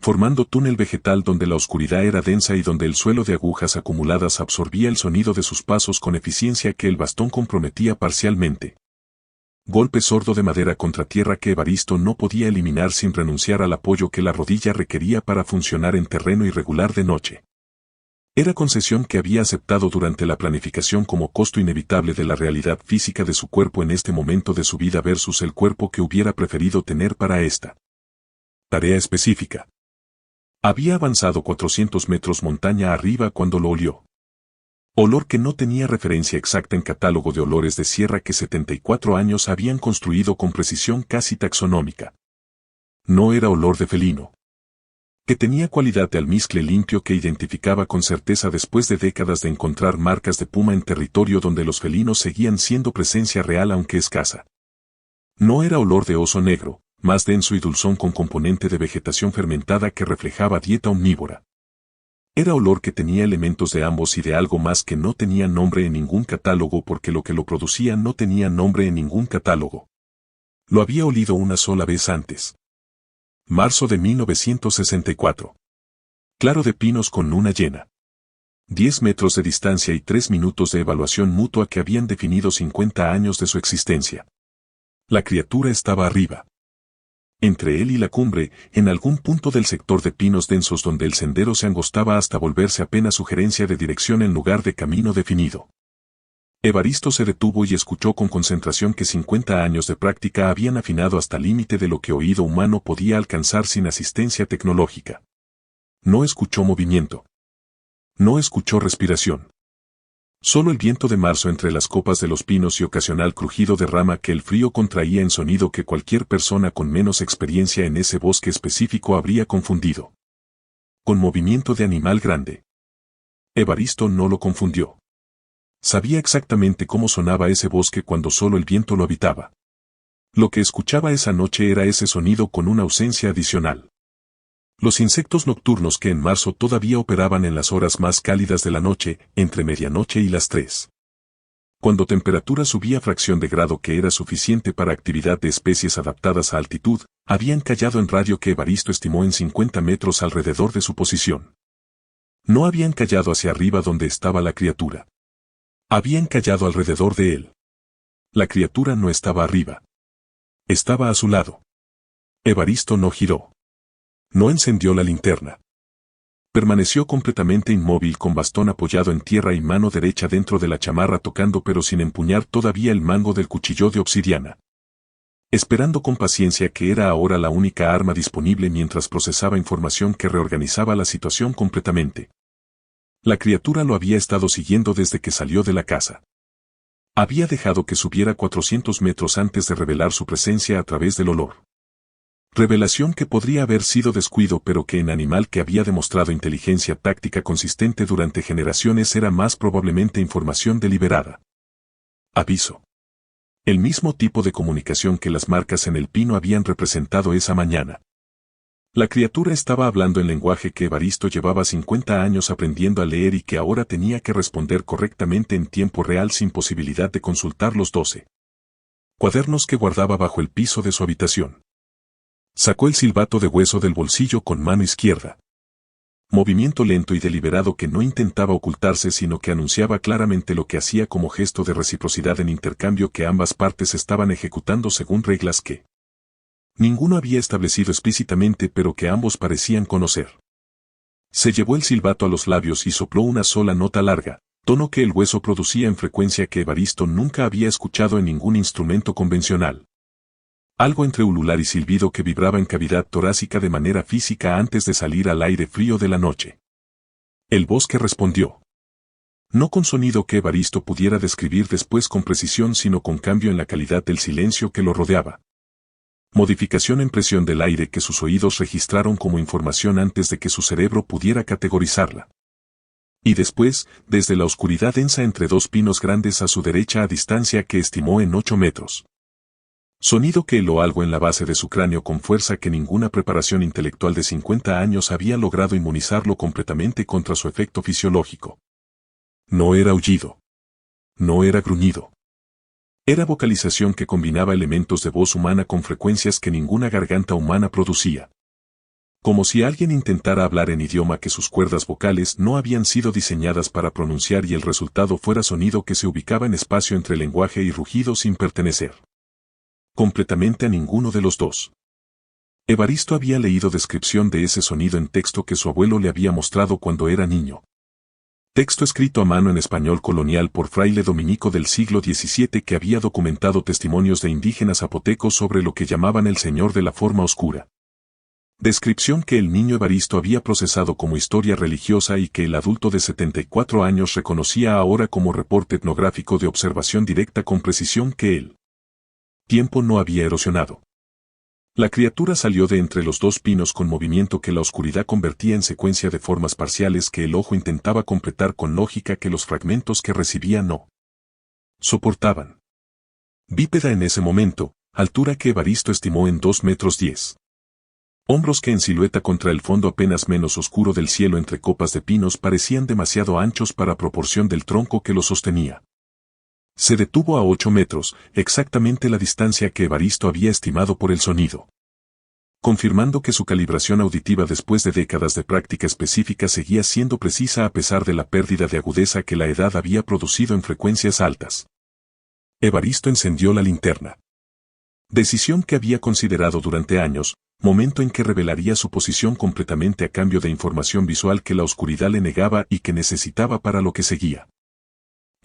formando túnel vegetal donde la oscuridad era densa y donde el suelo de agujas acumuladas absorbía el sonido de sus pasos con eficiencia que el bastón comprometía parcialmente. Golpe sordo de madera contra tierra que Evaristo no podía eliminar sin renunciar al apoyo que la rodilla requería para funcionar en terreno irregular de noche. Era concesión que había aceptado durante la planificación como costo inevitable de la realidad física de su cuerpo en este momento de su vida versus el cuerpo que hubiera preferido tener para esta tarea específica. Había avanzado 400 metros montaña arriba cuando lo olió. Olor que no tenía referencia exacta en catálogo de olores de sierra que 74 años habían construido con precisión casi taxonómica. No era olor de felino, que tenía cualidad de almizcle limpio que identificaba con certeza después de décadas de encontrar marcas de puma en territorio donde los felinos seguían siendo presencia real aunque escasa. No era olor de oso negro, más denso y dulzón con componente de vegetación fermentada que reflejaba dieta omnívora. Era olor que tenía elementos de ambos y de algo más que no tenía nombre en ningún catálogo porque lo que lo producía no tenía nombre en ningún catálogo. Lo había olido una sola vez antes. Marzo de 1964. Claro de pinos con luna llena. 10 metros de distancia y 3 minutos de evaluación mutua que habían definido 50 años de su existencia. La criatura estaba arriba. Entre él y la cumbre, en algún punto del sector de pinos densos donde el sendero se angostaba hasta volverse apenas sugerencia de dirección en lugar de camino definido. Evaristo se detuvo y escuchó con concentración que 50 años de práctica habían afinado hasta el límite de lo que oído humano podía alcanzar sin asistencia tecnológica. No escuchó movimiento. No escuchó respiración. Solo el viento de marzo entre las copas de los pinos y ocasional crujido de rama que el frío contraía en sonido que cualquier persona con menos experiencia en ese bosque específico habría confundido con movimiento de animal grande. Evaristo no lo confundió. Sabía exactamente cómo sonaba ese bosque cuando solo el viento lo habitaba. Lo que escuchaba esa noche era ese sonido con una ausencia adicional. Los insectos nocturnos que en marzo todavía operaban en las horas más cálidas de la noche, entre medianoche y las 3. Cuando temperatura subía fracción de grado que era suficiente para actividad de especies adaptadas a altitud, habían callado en radio que Evaristo estimó en 50 metros alrededor de su posición. No habían callado hacia arriba donde estaba la criatura. Habían callado alrededor de él. La criatura no estaba arriba. Estaba a su lado. Evaristo no giró. No encendió la linterna. Permaneció completamente inmóvil con bastón apoyado en tierra y mano derecha dentro de la chamarra tocando pero sin empuñar todavía el mango del cuchillo de obsidiana. Esperando con paciencia que era ahora la única arma disponible mientras procesaba información que reorganizaba la situación completamente. La criatura lo había estado siguiendo desde que salió de la casa. Había dejado que subiera 400 metros antes de revelar su presencia a través del olor. Revelación que podría haber sido descuido pero que en animal que había demostrado inteligencia táctica consistente durante generaciones era más probablemente información deliberada. Aviso. El mismo tipo de comunicación que las marcas en el pino habían representado esa mañana. La criatura estaba hablando en lenguaje que Evaristo llevaba 50 años aprendiendo a leer y que ahora tenía que responder correctamente en tiempo real sin posibilidad de consultar los 12 cuadernos que guardaba bajo el piso de su habitación. Sacó el silbato de hueso del bolsillo con mano izquierda. Movimiento lento y deliberado que no intentaba ocultarse sino que anunciaba claramente lo que hacía como gesto de reciprocidad en intercambio que ambas partes estaban ejecutando según reglas que ninguno había establecido explícitamente pero que ambos parecían conocer. Se llevó el silbato a los labios y sopló una sola nota larga, tono que el hueso producía en frecuencia que Evaristo nunca había escuchado en ningún instrumento convencional. Algo entre ulular y silbido que vibraba en cavidad torácica de manera física antes de salir al aire frío de la noche. El bosque respondió. No con sonido que Evaristo pudiera describir después con precisión sino con cambio en la calidad del silencio que lo rodeaba. Modificación en presión del aire que sus oídos registraron como información antes de que su cerebro pudiera categorizarla. Y después, desde la oscuridad densa entre dos pinos grandes a su derecha a distancia que estimó en 8 metros. Sonido que heló algo en la base de su cráneo con fuerza que ninguna preparación intelectual de 50 años había logrado inmunizarlo completamente contra su efecto fisiológico. No era aullido. No era gruñido. Era vocalización que combinaba elementos de voz humana con frecuencias que ninguna garganta humana producía. Como si alguien intentara hablar en idioma que sus cuerdas vocales no habían sido diseñadas para pronunciar y el resultado fuera sonido que se ubicaba en espacio entre lenguaje y rugido sin pertenecer completamente a ninguno de los dos. Evaristo había leído descripción de ese sonido en texto que su abuelo le había mostrado cuando era niño. Texto escrito a mano en español colonial por fraile dominico del siglo XVII que había documentado testimonios de indígenas zapotecos sobre lo que llamaban el Señor de la Forma Oscura. Descripción que el niño Evaristo había procesado como historia religiosa y que el adulto de 74 años reconocía ahora como reporte etnográfico de observación directa con precisión que el tiempo no había erosionado. La criatura salió de entre los dos pinos con movimiento que la oscuridad convertía en secuencia de formas parciales que el ojo intentaba completar con lógica que los fragmentos que recibía no soportaban. Bípeda en ese momento, altura que Evaristo estimó en 2 metros 10. Hombros que en silueta contra el fondo apenas menos oscuro del cielo entre copas de pinos parecían demasiado anchos para proporción del tronco que lo sostenía. Se detuvo a 8 metros, exactamente la distancia que Evaristo había estimado por el sonido. Confirmando que su calibración auditiva después de décadas de práctica específica seguía siendo precisa a pesar de la pérdida de agudeza que la edad había producido en frecuencias altas. Evaristo encendió la linterna. Decisión que había considerado durante años, momento en que revelaría su posición completamente a cambio de información visual que la oscuridad le negaba y que necesitaba para lo que seguía.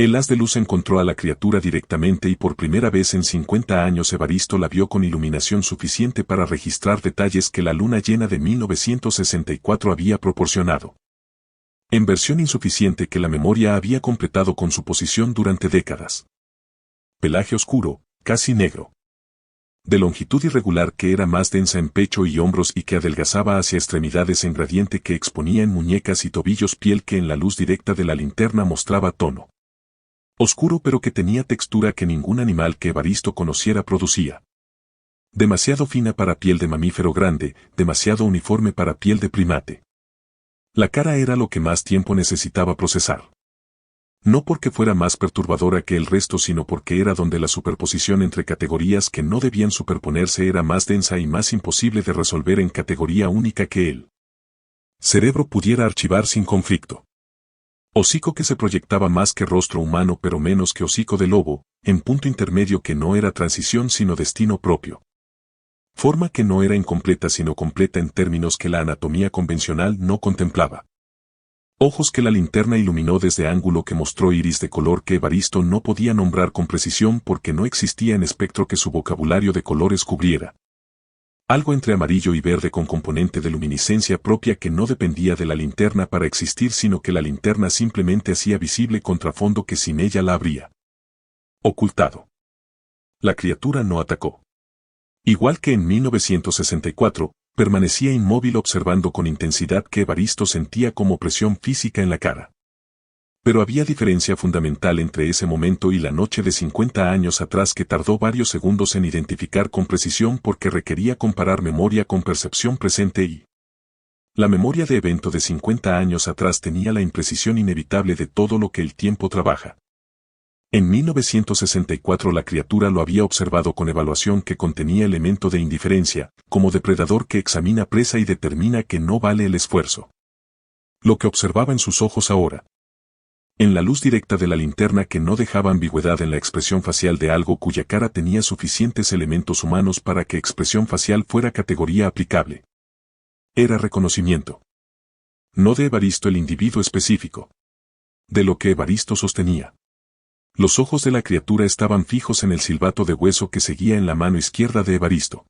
El haz de luz encontró a la criatura directamente y por primera vez en 50 años Evaristo la vio con iluminación suficiente para registrar detalles que la luna llena de 1964 había proporcionado. En versión insuficiente que la memoria había completado con su posición durante décadas. Pelaje oscuro, casi negro. De longitud irregular que era más densa en pecho y hombros y que adelgazaba hacia extremidades en gradiente que exponía en muñecas y tobillos piel que en la luz directa de la linterna mostraba tono oscuro pero que tenía textura que ningún animal que Evaristo conociera producía. Demasiado fina para piel de mamífero grande, demasiado uniforme para piel de primate. La cara era lo que más tiempo necesitaba procesar. No porque fuera más perturbadora que el resto sino porque era donde la superposición entre categorías que no debían superponerse era más densa y más imposible de resolver en categoría única que el cerebro pudiera archivar sin conflicto. Hocico que se proyectaba más que rostro humano pero menos que hocico de lobo, en punto intermedio que no era transición sino destino propio. Forma que no era incompleta sino completa en términos que la anatomía convencional no contemplaba. Ojos que la linterna iluminó desde ángulo que mostró iris de color que Evaristo no podía nombrar con precisión porque no existía en espectro que su vocabulario de colores cubriera. Algo entre amarillo y verde con componente de luminiscencia propia que no dependía de la linterna para existir sino que la linterna simplemente hacía visible contrafondo que sin ella la habría ocultado. La criatura no atacó. Igual que en 1964, permanecía inmóvil observando con intensidad que Evaristo sentía como presión física en la cara. Pero había diferencia fundamental entre ese momento y la noche de 50 años atrás que tardó varios segundos en identificar con precisión porque requería comparar memoria con percepción presente y la memoria de evento de 50 años atrás tenía la imprecisión inevitable de todo lo que el tiempo trabaja. En 1964 la criatura lo había observado con evaluación que contenía elemento de indiferencia, como depredador que examina presa y determina que no vale el esfuerzo. Lo que observaba en sus ojos ahora, en la luz directa de la linterna que no dejaba ambigüedad en la expresión facial de algo cuya cara tenía suficientes elementos humanos para que expresión facial fuera categoría aplicable. Era reconocimiento. No de Evaristo el individuo específico. De lo que Evaristo sostenía. Los ojos de la criatura estaban fijos en el silbato de hueso que seguía en la mano izquierda de Evaristo.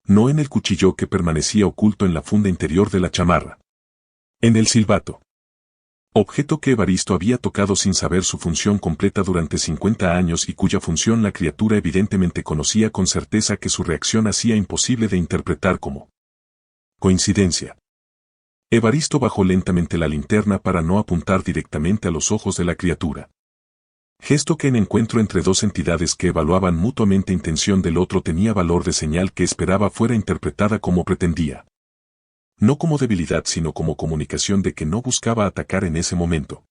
No en el cuchillo que permanecía oculto en la funda interior de la chamarra. En el silbato. Objeto que Evaristo había tocado sin saber su función completa durante 50 años y cuya función la criatura evidentemente conocía con certeza que su reacción hacía imposible de interpretar como coincidencia. Evaristo bajó lentamente la linterna para no apuntar directamente a los ojos de la criatura. Gesto que en encuentro entre dos entidades que evaluaban mutuamente intención del otro tenía valor de señal que esperaba fuera interpretada como pretendía. No como debilidad sino como comunicación de que no buscaba atacar en ese momento.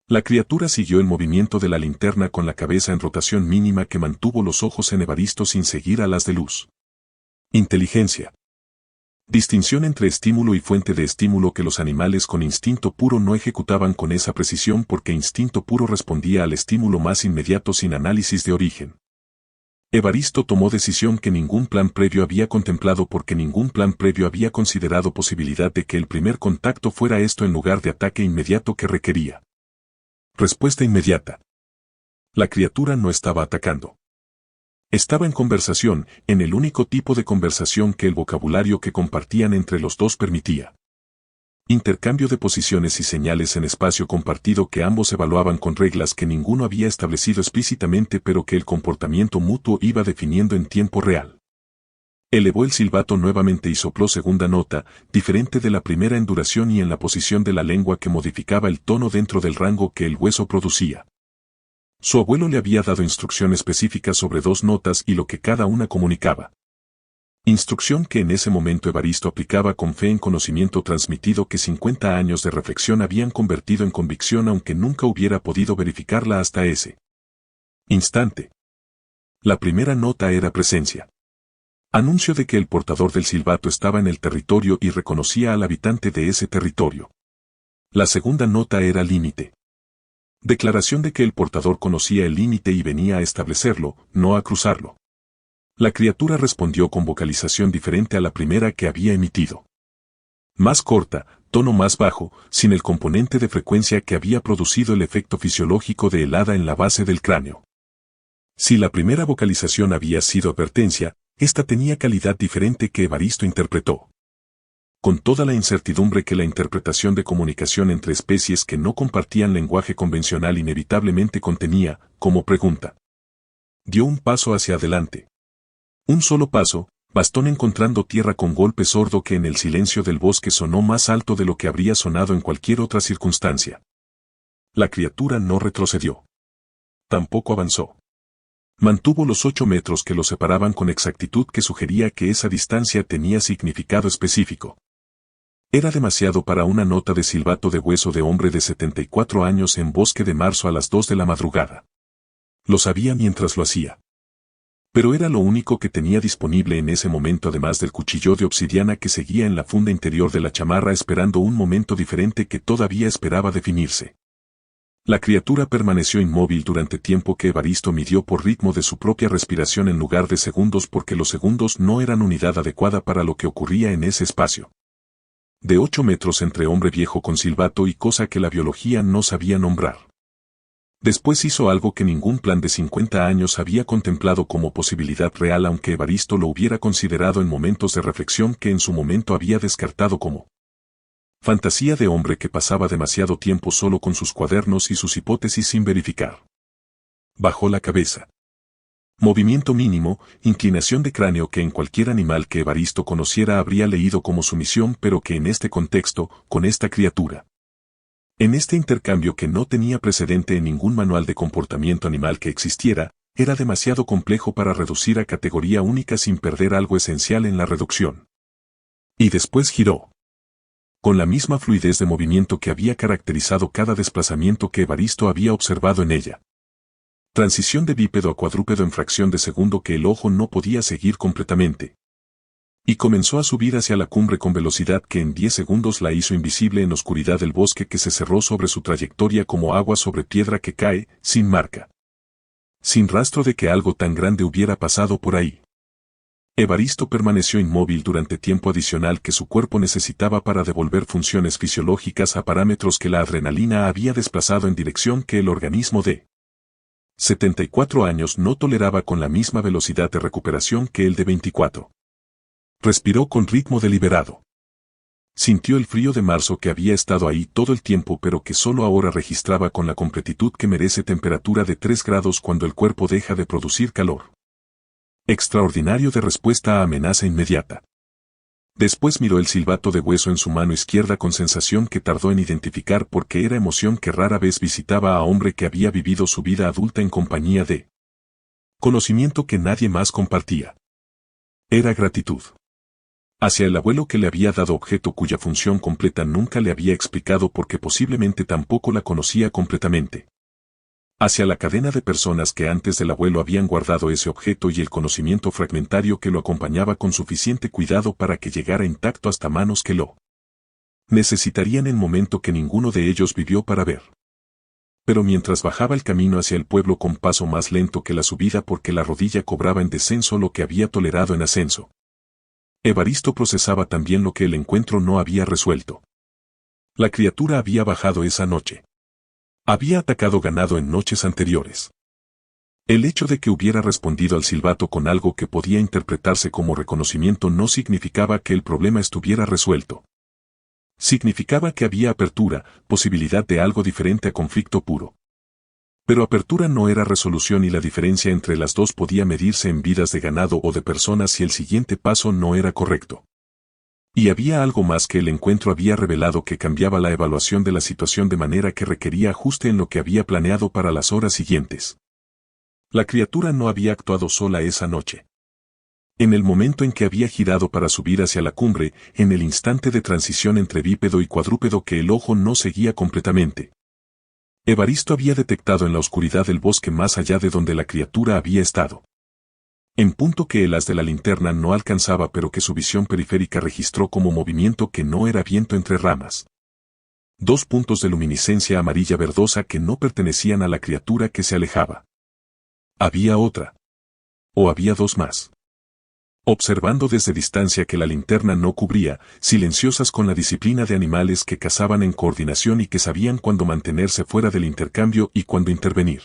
La criatura siguió el movimiento de la linterna con la cabeza en rotación mínima que mantuvo los ojos en Evaristo sin seguir a las de luz. Inteligencia. Distinción entre estímulo y fuente de estímulo que los animales con instinto puro no ejecutaban con esa precisión porque instinto puro respondía al estímulo más inmediato sin análisis de origen. Evaristo tomó decisión que ningún plan previo había contemplado porque ningún plan previo había considerado posibilidad de que el primer contacto fuera esto en lugar de ataque inmediato que requería. Respuesta inmediata. La criatura no estaba atacando. Estaba en conversación, en el único tipo de conversación que el vocabulario que compartían entre los dos permitía. Intercambio de posiciones y señales en espacio compartido que ambos evaluaban con reglas que ninguno había establecido explícitamente pero que el comportamiento mutuo iba definiendo en tiempo real. Elevó el silbato nuevamente y sopló segunda nota, diferente de la primera en duración y en la posición de la lengua que modificaba el tono dentro del rango que el hueso producía. Su abuelo le había dado instrucción específica sobre dos notas y lo que cada una comunicaba. Instrucción que en ese momento Evaristo aplicaba con fe en conocimiento transmitido que 50 años de reflexión habían convertido en convicción aunque nunca hubiera podido verificarla hasta ese instante. La primera nota era presencia. Anuncio de que el portador del silbato estaba en el territorio y reconocía al habitante de ese territorio. La segunda nota era límite. Declaración de que el portador conocía el límite y venía a establecerlo, no a cruzarlo. La criatura respondió con vocalización diferente a la primera que había emitido. Más corta, tono más bajo, sin el componente de frecuencia que había producido el efecto fisiológico de helada en la base del cráneo. Si la primera vocalización había sido advertencia, esta tenía calidad diferente que Evaristo interpretó. Con toda la incertidumbre que la interpretación de comunicación entre especies que no compartían lenguaje convencional inevitablemente contenía, como pregunta. Dio un paso hacia adelante. Un solo paso, bastón encontrando tierra con golpe sordo que en el silencio del bosque sonó más alto de lo que habría sonado en cualquier otra circunstancia. La criatura no retrocedió. Tampoco avanzó. Mantuvo los 8 metros que lo separaban con exactitud que sugería que esa distancia tenía significado específico. Era demasiado para una nota de silbato de hueso de hombre de 74 años en bosque de marzo a las 2 de la madrugada. Lo sabía mientras lo hacía. Pero era lo único que tenía disponible en ese momento además del cuchillo de obsidiana que seguía en la funda interior de la chamarra esperando un momento diferente que todavía esperaba definirse. La criatura permaneció inmóvil durante tiempo que Evaristo midió por ritmo de su propia respiración en lugar de segundos porque los segundos no eran unidad adecuada para lo que ocurría en ese espacio. De 8 metros entre hombre viejo con silbato y cosa que la biología no sabía nombrar. Después hizo algo que ningún plan de 50 años había contemplado como posibilidad real aunque Evaristo lo hubiera considerado en momentos de reflexión que en su momento había descartado como fantasía de hombre que pasaba demasiado tiempo solo con sus cuadernos y sus hipótesis sin verificar. Bajó la cabeza. Movimiento mínimo, inclinación de cráneo que en cualquier animal que Evaristo conociera habría leído como sumisión pero que en este contexto, con esta criatura. En este intercambio que no tenía precedente en ningún manual de comportamiento animal que existiera, era demasiado complejo para reducir a categoría única sin perder algo esencial en la reducción. Y después giró. Con la misma fluidez de movimiento que había caracterizado cada desplazamiento que Evaristo había observado en ella. Transición de bípedo a cuadrúpedo en fracción de segundo que el ojo no podía seguir completamente. Y comenzó a subir hacia la cumbre con velocidad que en 10 segundos la hizo invisible en oscuridad del bosque que se cerró sobre su trayectoria como agua sobre piedra que cae, sin marca. Sin rastro de que algo tan grande hubiera pasado por ahí. Evaristo permaneció inmóvil durante tiempo adicional que su cuerpo necesitaba para devolver funciones fisiológicas a parámetros que la adrenalina había desplazado en dirección que el organismo de 74 años no toleraba con la misma velocidad de recuperación que el de 24. Respiró con ritmo deliberado. Sintió el frío de marzo que había estado ahí todo el tiempo pero que solo ahora registraba con la completitud que merece temperatura de 3 grados cuando el cuerpo deja de producir calor. Extraordinario de respuesta a amenaza inmediata. Después miró el silbato de hueso en su mano izquierda con sensación que tardó en identificar porque era emoción que rara vez visitaba a hombre que había vivido su vida adulta en compañía de conocimiento que nadie más compartía. Era gratitud. Hacia el abuelo que le había dado objeto cuya función completa nunca le había explicado porque posiblemente tampoco la conocía completamente. Hacia la cadena de personas que antes del abuelo habían guardado ese objeto y el conocimiento fragmentario que lo acompañaba con suficiente cuidado para que llegara intacto hasta manos que lo necesitarían en momento que ninguno de ellos vivió para ver. Pero mientras bajaba el camino hacia el pueblo con paso más lento que la subida porque la rodilla cobraba en descenso lo que había tolerado en ascenso, Evaristo procesaba también lo que el encuentro no había resuelto. La criatura había bajado esa noche. Había atacado ganado en noches anteriores. El hecho de que hubiera respondido al silbato con algo que podía interpretarse como reconocimiento no significaba que el problema estuviera resuelto. Significaba que había apertura, posibilidad de algo diferente a conflicto puro. Pero apertura no era resolución y la diferencia entre las dos podía medirse en vidas de ganado o de personas si el siguiente paso no era correcto. Y había algo más que el encuentro había revelado que cambiaba la evaluación de la situación de manera que requería ajuste en lo que había planeado para las horas siguientes. La criatura no había actuado sola esa noche. En el momento en que había girado para subir hacia la cumbre, en el instante de transición entre bípedo y cuadrúpedo que el ojo no seguía completamente, Evaristo había detectado en la oscuridad del bosque más allá de donde la criatura había estado. En punto que el haz de la linterna no alcanzaba pero que su visión periférica registró como movimiento que no era viento entre ramas. 2 puntos de luminiscencia amarilla verdosa que no pertenecían a la criatura que se alejaba. Había otra. O había 2 más. Observando desde distancia que la linterna no cubría, silenciosas con la disciplina de animales que cazaban en coordinación y que sabían cuándo mantenerse fuera del intercambio y cuándo intervenir.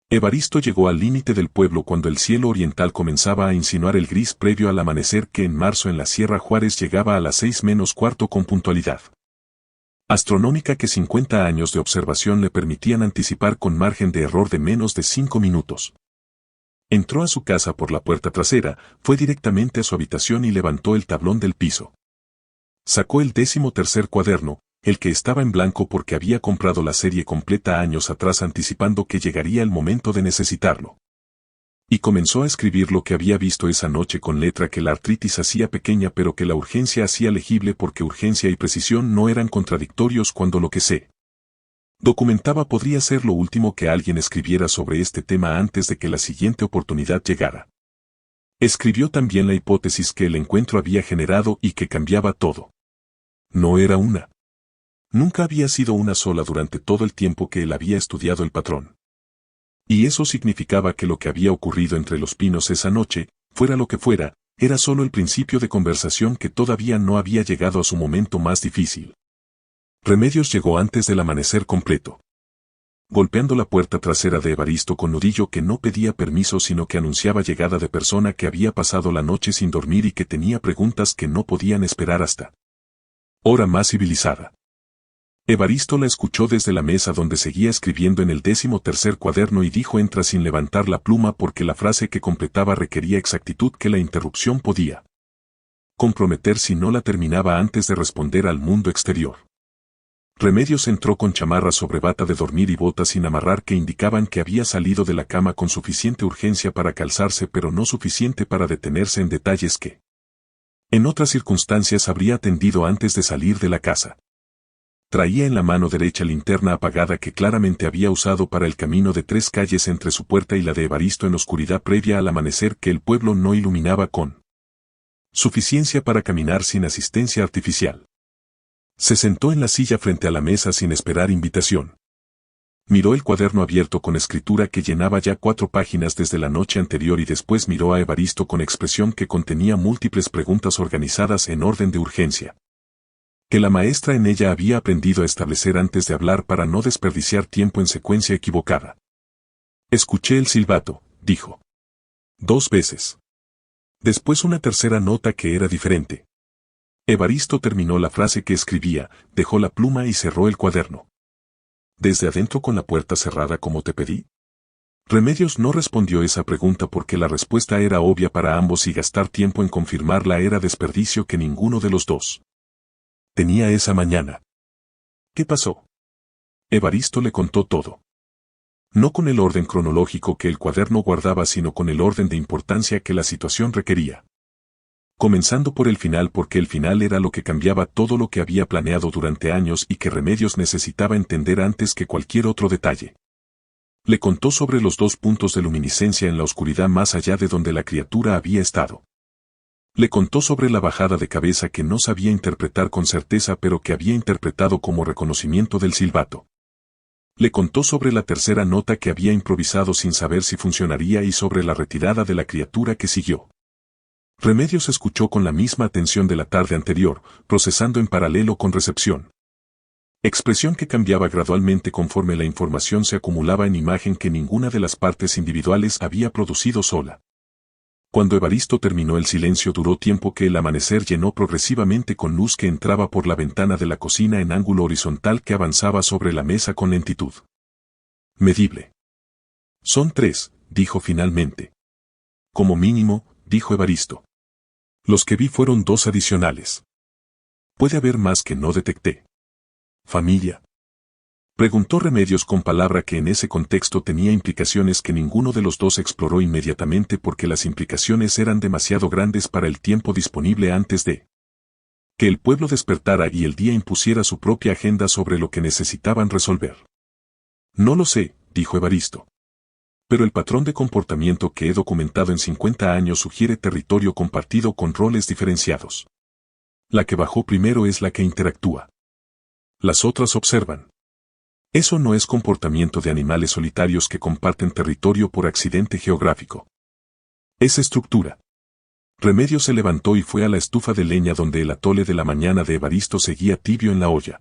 Evaristo llegó al límite del pueblo cuando el cielo oriental comenzaba a insinuar el gris previo al amanecer que en marzo en la Sierra Juárez llegaba a las 6:15 con puntualidad astronómica que 50 años de observación le permitían anticipar con margen de error de menos de 5 minutos. Entró a su casa por la puerta trasera, fue directamente a su habitación y levantó el tablón del piso. Sacó el 13º cuaderno, el que estaba en blanco porque había comprado la serie completa años atrás anticipando que llegaría el momento de necesitarlo. Y comenzó a escribir lo que había visto esa noche con letra que la artritis hacía pequeña pero que la urgencia hacía legible porque urgencia y precisión no eran contradictorios cuando lo que se documentaba podría ser lo último que alguien escribiera sobre este tema antes de que la siguiente oportunidad llegara. Escribió también la hipótesis que el encuentro había generado y que cambiaba todo. No era una. Nunca había sido una sola durante todo el tiempo que él había estudiado el patrón. Y eso significaba que lo que había ocurrido entre los pinos esa noche, fuera lo que fuera, era solo el principio de conversación que todavía no había llegado a su momento más difícil. Remedios llegó antes del amanecer completo. Golpeando la puerta trasera de Evaristo con nudillo que no pedía permiso sino que anunciaba llegada de persona que había pasado la noche sin dormir y que tenía preguntas que no podían esperar hasta hora más civilizada. Evaristo la escuchó desde la mesa donde seguía escribiendo en el 13º cuaderno y dijo entra sin levantar la pluma porque la frase que completaba requería exactitud que la interrupción podía comprometer si no la terminaba antes de responder al mundo exterior. Remedios entró con chamarra sobre bata de dormir y botas sin amarrar que indicaban que había salido de la cama con suficiente urgencia para calzarse pero no suficiente para detenerse en detalles que en otras circunstancias habría atendido antes de salir de la casa. Traía en la mano derecha linterna apagada que claramente había usado para el camino de 3 calles entre su puerta y la de Evaristo en oscuridad previa al amanecer que el pueblo no iluminaba con suficiencia para caminar sin asistencia artificial. Se sentó en la silla frente a la mesa sin esperar invitación. Miró el cuaderno abierto con escritura que llenaba ya 4 páginas desde la noche anterior y después miró a Evaristo con expresión que contenía múltiples preguntas organizadas en orden de urgencia, que la maestra en ella había aprendido a establecer antes de hablar para no desperdiciar tiempo en secuencia equivocada. Escuché el silbato, dijo. 2 veces. Después una tercera nota que era diferente. Evaristo terminó la frase que escribía, dejó la pluma y cerró el cuaderno. ¿Desde adentro con la puerta cerrada como te pedí? Remedios no respondió esa pregunta porque la respuesta era obvia para ambos y gastar tiempo en confirmarla era desperdicio que ninguno de los dos tenía esa mañana. ¿Qué pasó? Evaristo le contó todo. No con el orden cronológico que el cuaderno guardaba, sino con el orden de importancia que la situación requería. Comenzando por el final porque el final era lo que cambiaba todo lo que había planeado durante años y que Remedios necesitaba entender antes que cualquier otro detalle. Le contó sobre los 2 puntos de luminiscencia en la oscuridad más allá de donde la criatura había estado. Le contó sobre la bajada de cabeza que no sabía interpretar con certeza pero que había interpretado como reconocimiento del silbato. Le contó sobre la tercera nota que había improvisado sin saber si funcionaría y sobre la retirada de la criatura que siguió. Remedios escuchó con la misma atención de la tarde anterior, procesando en paralelo con recepción. Expresión que cambiaba gradualmente conforme la información se acumulaba en imagen que ninguna de las partes individuales había producido sola. Cuando Evaristo terminó el silencio duró tiempo que el amanecer llenó progresivamente con luz que entraba por la ventana de la cocina en ángulo horizontal que avanzaba sobre la mesa con lentitud medible. Son 3, dijo finalmente. Como mínimo, dijo Evaristo. Los que vi fueron 2 adicionales. ¿Puede haber más que no detecté? ¿Familia? Preguntó Remedios con palabra que en ese contexto tenía implicaciones que ninguno de los dos exploró inmediatamente porque las implicaciones eran demasiado grandes para el tiempo disponible antes de que el pueblo despertara y el día impusiera su propia agenda sobre lo que necesitaban resolver. No lo sé, dijo Evaristo. Pero el patrón de comportamiento que he documentado en 50 años sugiere territorio compartido con roles diferenciados. La que bajó primero es la que interactúa. Las otras observan. Eso no es comportamiento de animales solitarios que comparten territorio por accidente geográfico. Es estructura. Remedios se levantó y fue a la estufa de leña donde el atole de la mañana de Evaristo seguía tibio en la olla.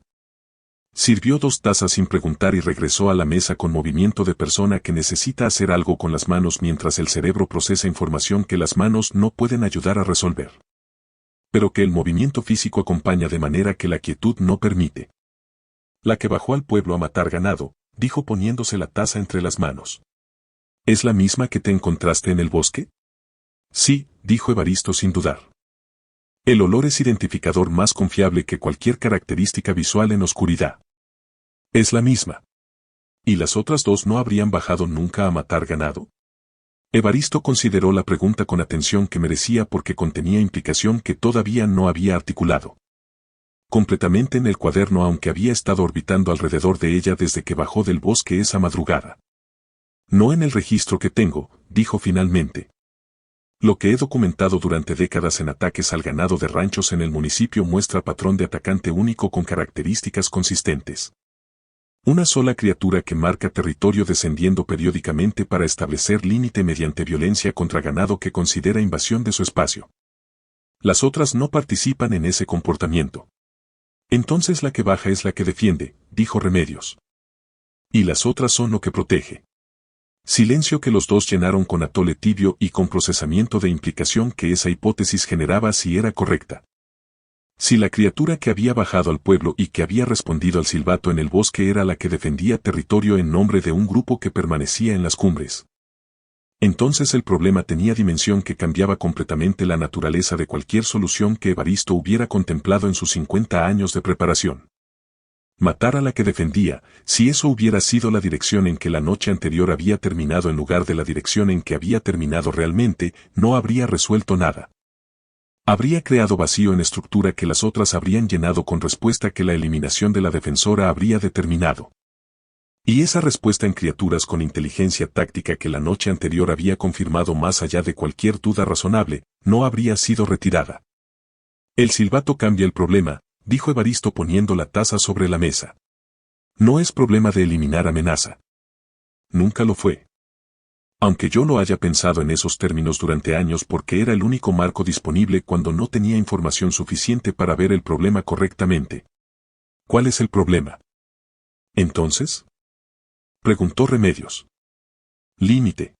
Sirvió 2 tazas sin preguntar y regresó a la mesa con movimiento de persona que necesita hacer algo con las manos mientras el cerebro procesa información que las manos no pueden ayudar a resolver, pero que el movimiento físico acompaña de manera que la quietud no permite. La que bajó al pueblo a matar ganado, dijo poniéndose la taza entre las manos. ¿Es la misma que te encontraste en el bosque? Sí, dijo Evaristo sin dudar. El olor es identificador más confiable que cualquier característica visual en oscuridad. Es la misma. ¿Y las otras 2 no habrían bajado nunca a matar ganado? Evaristo consideró la pregunta con atención que merecía porque contenía implicación que todavía no había articulado completamente en el cuaderno aunque había estado orbitando alrededor de ella desde que bajó del bosque esa madrugada. No en el registro que tengo, dijo finalmente. Lo que he documentado durante décadas en ataques al ganado de ranchos en el municipio muestra patrón de atacante único con características consistentes. Una sola criatura que marca territorio descendiendo periódicamente para establecer límite mediante violencia contra ganado que considera invasión de su espacio. Las otras no participan en ese comportamiento. Entonces la que baja es la que defiende, dijo Remedios. Y las otras son lo que protege. Silencio que los dos llenaron con atole tibio y con procesamiento de implicación que esa hipótesis generaba si era correcta. Si la criatura que había bajado al pueblo y que había respondido al silbato en el bosque era la que defendía territorio en nombre de un grupo que permanecía en las cumbres, entonces el problema tenía dimensión que cambiaba completamente la naturaleza de cualquier solución que Evaristo hubiera contemplado en sus 50 años de preparación. Matar a la que defendía, si eso hubiera sido la dirección en que la noche anterior había terminado en lugar de la dirección en que había terminado realmente, no habría resuelto nada. Habría creado vacío en estructura que las otras habrían llenado con respuesta que la eliminación de la defensora habría determinado. Y esa respuesta en criaturas con inteligencia táctica que la noche anterior había confirmado más allá de cualquier duda razonable, no habría sido retirada. El silbato cambia el problema, dijo Evaristo poniendo la taza sobre la mesa. No es problema de eliminar amenaza. Nunca lo fue. Aunque yo lo haya pensado en esos términos durante años porque era el único marco disponible cuando no tenía información suficiente para ver el problema correctamente. ¿Cuál es el problema? ¿Entonces? Preguntó Remedios. Límite.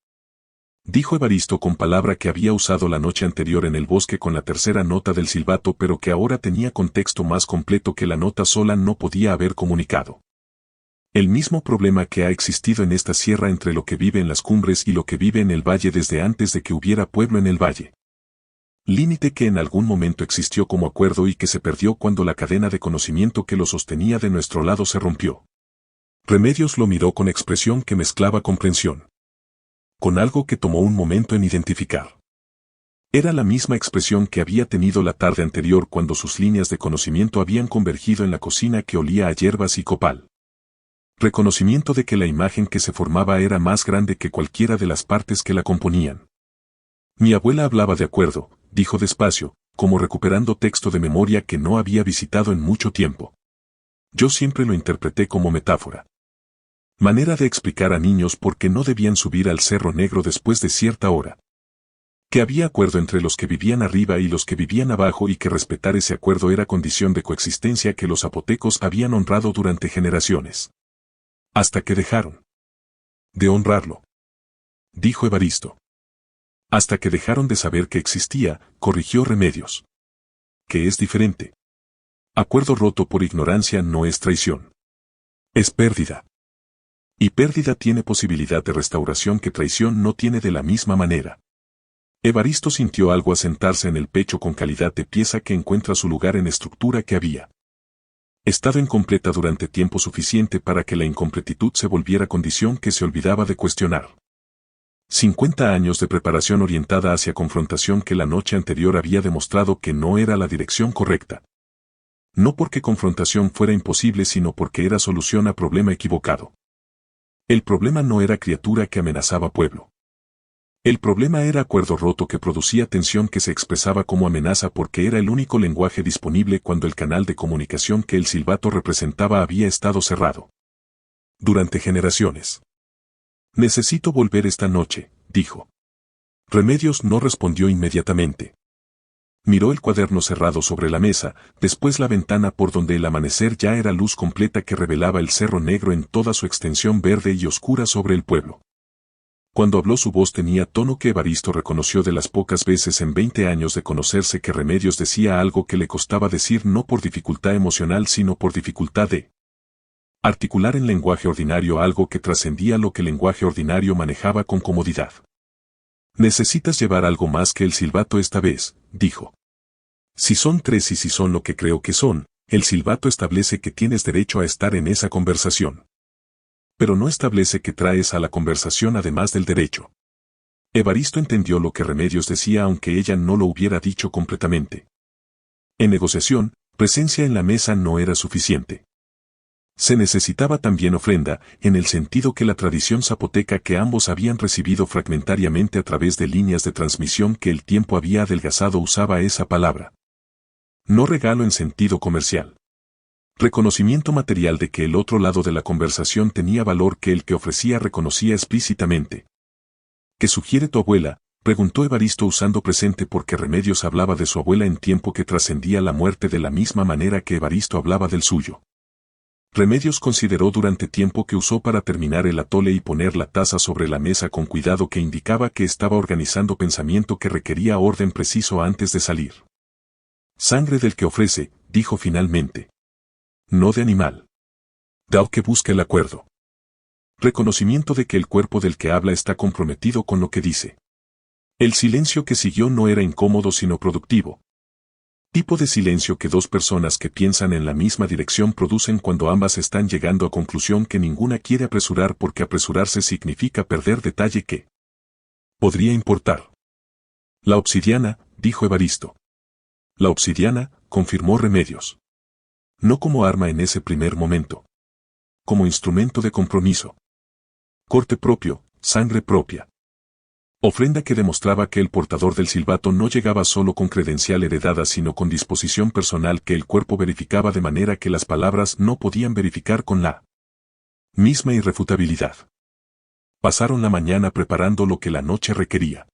Dijo Evaristo con palabra que había usado la noche anterior en el bosque con la tercera nota del silbato pero que ahora tenía contexto más completo que la nota sola no podía haber comunicado. El mismo problema que ha existido en esta sierra entre lo que vive en las cumbres y lo que vive en el valle desde antes de que hubiera pueblo en el valle. Límite que en algún momento existió como acuerdo y que se perdió cuando la cadena de conocimiento que lo sostenía de nuestro lado se rompió. Remedios lo miró con expresión que mezclaba comprensión. Con algo que tomó un momento en identificar. Era la misma expresión que había tenido la tarde anterior cuando sus líneas de conocimiento habían convergido en la cocina que olía a hierbas y copal. Reconocimiento de que la imagen que se formaba era más grande que cualquiera de las partes que la componían. Mi abuela hablaba de acuerdo, dijo despacio, como recuperando texto de memoria que no había visitado en mucho tiempo. Yo siempre lo interpreté como metáfora. Manera de explicar a niños por qué no debían subir al Cerro Negro después de cierta hora. Que había acuerdo entre los que vivían arriba y los que vivían abajo y que respetar ese acuerdo era condición de coexistencia que los zapotecos habían honrado durante generaciones. Hasta que dejaron de honrarlo. Dijo Evaristo. Hasta que dejaron de saber que existía, corrigió Remedios. Que es diferente. Acuerdo roto por ignorancia no es traición. Es pérdida. Y pérdida tiene posibilidad de restauración que traición no tiene de la misma manera. Evaristo sintió algo asentarse en el pecho con calidad de pieza que encuentra su lugar en estructura que había estado incompleta durante tiempo suficiente para que la incompletitud se volviera condición que se olvidaba de cuestionar. 50 años de preparación orientada hacia confrontación que la noche anterior había demostrado que no era la dirección correcta. No porque confrontación fuera imposible sino porque era solución a problema equivocado. El problema no era criatura que amenazaba pueblo. El problema era acuerdo roto que producía tensión que se expresaba como amenaza porque era el único lenguaje disponible cuando el canal de comunicación que el silbato representaba había estado cerrado. Durante generaciones. Necesito volver esta noche, dijo. Remedios no respondió inmediatamente. Miró el cuaderno cerrado sobre la mesa, después la ventana por donde el amanecer ya era luz completa que revelaba el Cerro Negro en toda su extensión verde y oscura sobre el pueblo. Cuando habló su voz tenía tono que Evaristo reconoció de las pocas veces en 20 años de conocerse que Remedios decía algo que le costaba decir no por dificultad emocional sino por dificultad de articular en lenguaje ordinario algo que trascendía lo que el lenguaje ordinario manejaba con comodidad. Necesitas llevar algo más que el silbato esta vez, dijo. Si son 3 y si son lo que creo que son, el silbato establece que tienes derecho a estar en esa conversación. Pero no establece que traes a la conversación además del derecho. Evaristo entendió lo que Remedios decía aunque ella no lo hubiera dicho completamente. En negociación, presencia en la mesa no era suficiente. Se necesitaba también ofrenda, en el sentido que la tradición zapoteca que ambos habían recibido fragmentariamente a través de líneas de transmisión que el tiempo había adelgazado usaba esa palabra. No regalo en sentido comercial. Reconocimiento material de que el otro lado de la conversación tenía valor que el que ofrecía reconocía explícitamente. ¿Qué sugiere tu abuela?, preguntó Evaristo usando presente porque Remedios hablaba de su abuela en tiempo que trascendía la muerte de la misma manera que Evaristo hablaba del suyo. Remedios consideró durante tiempo que usó para terminar el atole y poner la taza sobre la mesa con cuidado que indicaba que estaba organizando pensamiento que requería orden preciso antes de salir. Sangre del que ofrece, dijo finalmente. No de animal. Dao que busca el acuerdo. Reconocimiento de que el cuerpo del que habla está comprometido con lo que dice. El silencio que siguió no era incómodo sino productivo. Tipo de silencio que dos personas que piensan en la misma dirección producen cuando ambas están llegando a conclusión que ninguna quiere apresurar porque apresurarse significa perder detalle que podría importar. La obsidiana, dijo Evaristo. La obsidiana, confirmó Remedios. No como arma en ese primer momento. Como instrumento de compromiso. Corte propio, sangre propia. Ofrenda que demostraba que el portador del silbato no llegaba solo con credencial heredada sino con disposición personal que el cuerpo verificaba de manera que las palabras no podían verificar con la misma irrefutabilidad. Pasaron la mañana preparando lo que la noche requería.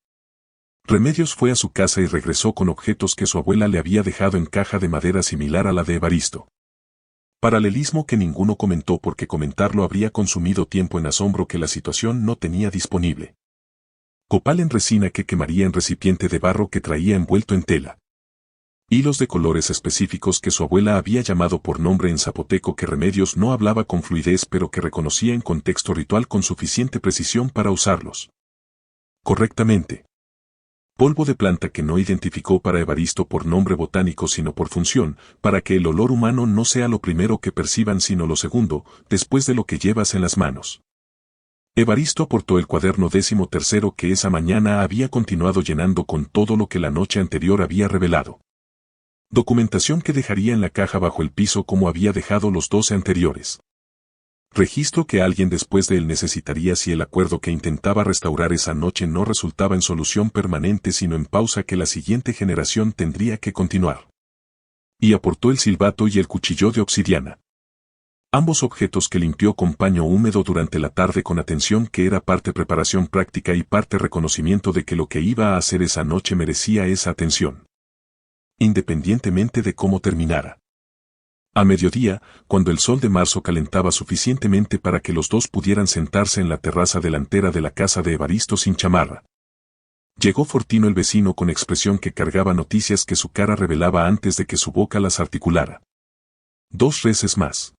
Remedios fue a su casa y regresó con objetos que su abuela le había dejado en caja de madera similar a la de Evaristo. Paralelismo que ninguno comentó porque comentarlo habría consumido tiempo en asombro que la situación no tenía disponible. Copal en resina que quemaría en recipiente de barro que traía envuelto en tela. Hilos de colores específicos que su abuela había llamado por nombre en zapoteco que Remedios no hablaba con fluidez pero que reconocía en contexto ritual con suficiente precisión para usarlos correctamente. Polvo de planta que no identificó para Evaristo por nombre botánico sino por función, para que el olor humano no sea lo primero que perciban sino lo segundo, después de lo que llevas en las manos. Evaristo aportó el cuaderno 13º que esa mañana había continuado llenando con todo lo que la noche anterior había revelado. Documentación que dejaría en la caja bajo el piso como había dejado los 12 anteriores. Registro que alguien después de él necesitaría si el acuerdo que intentaba restaurar esa noche no resultaba en solución permanente sino en pausa que la siguiente generación tendría que continuar. Y aportó el silbato y el cuchillo de obsidiana. Ambos objetos que limpió con paño húmedo durante la tarde con atención que era parte preparación práctica y parte reconocimiento de que lo que iba a hacer esa noche merecía esa atención. Independientemente de cómo terminara. A mediodía, cuando el sol de marzo calentaba suficientemente para que los dos pudieran sentarse en la terraza delantera de la casa de Evaristo sin chamarra. Llegó Fortino el vecino con expresión que cargaba noticias que su cara revelaba antes de que su boca las articulara. 2 reses más.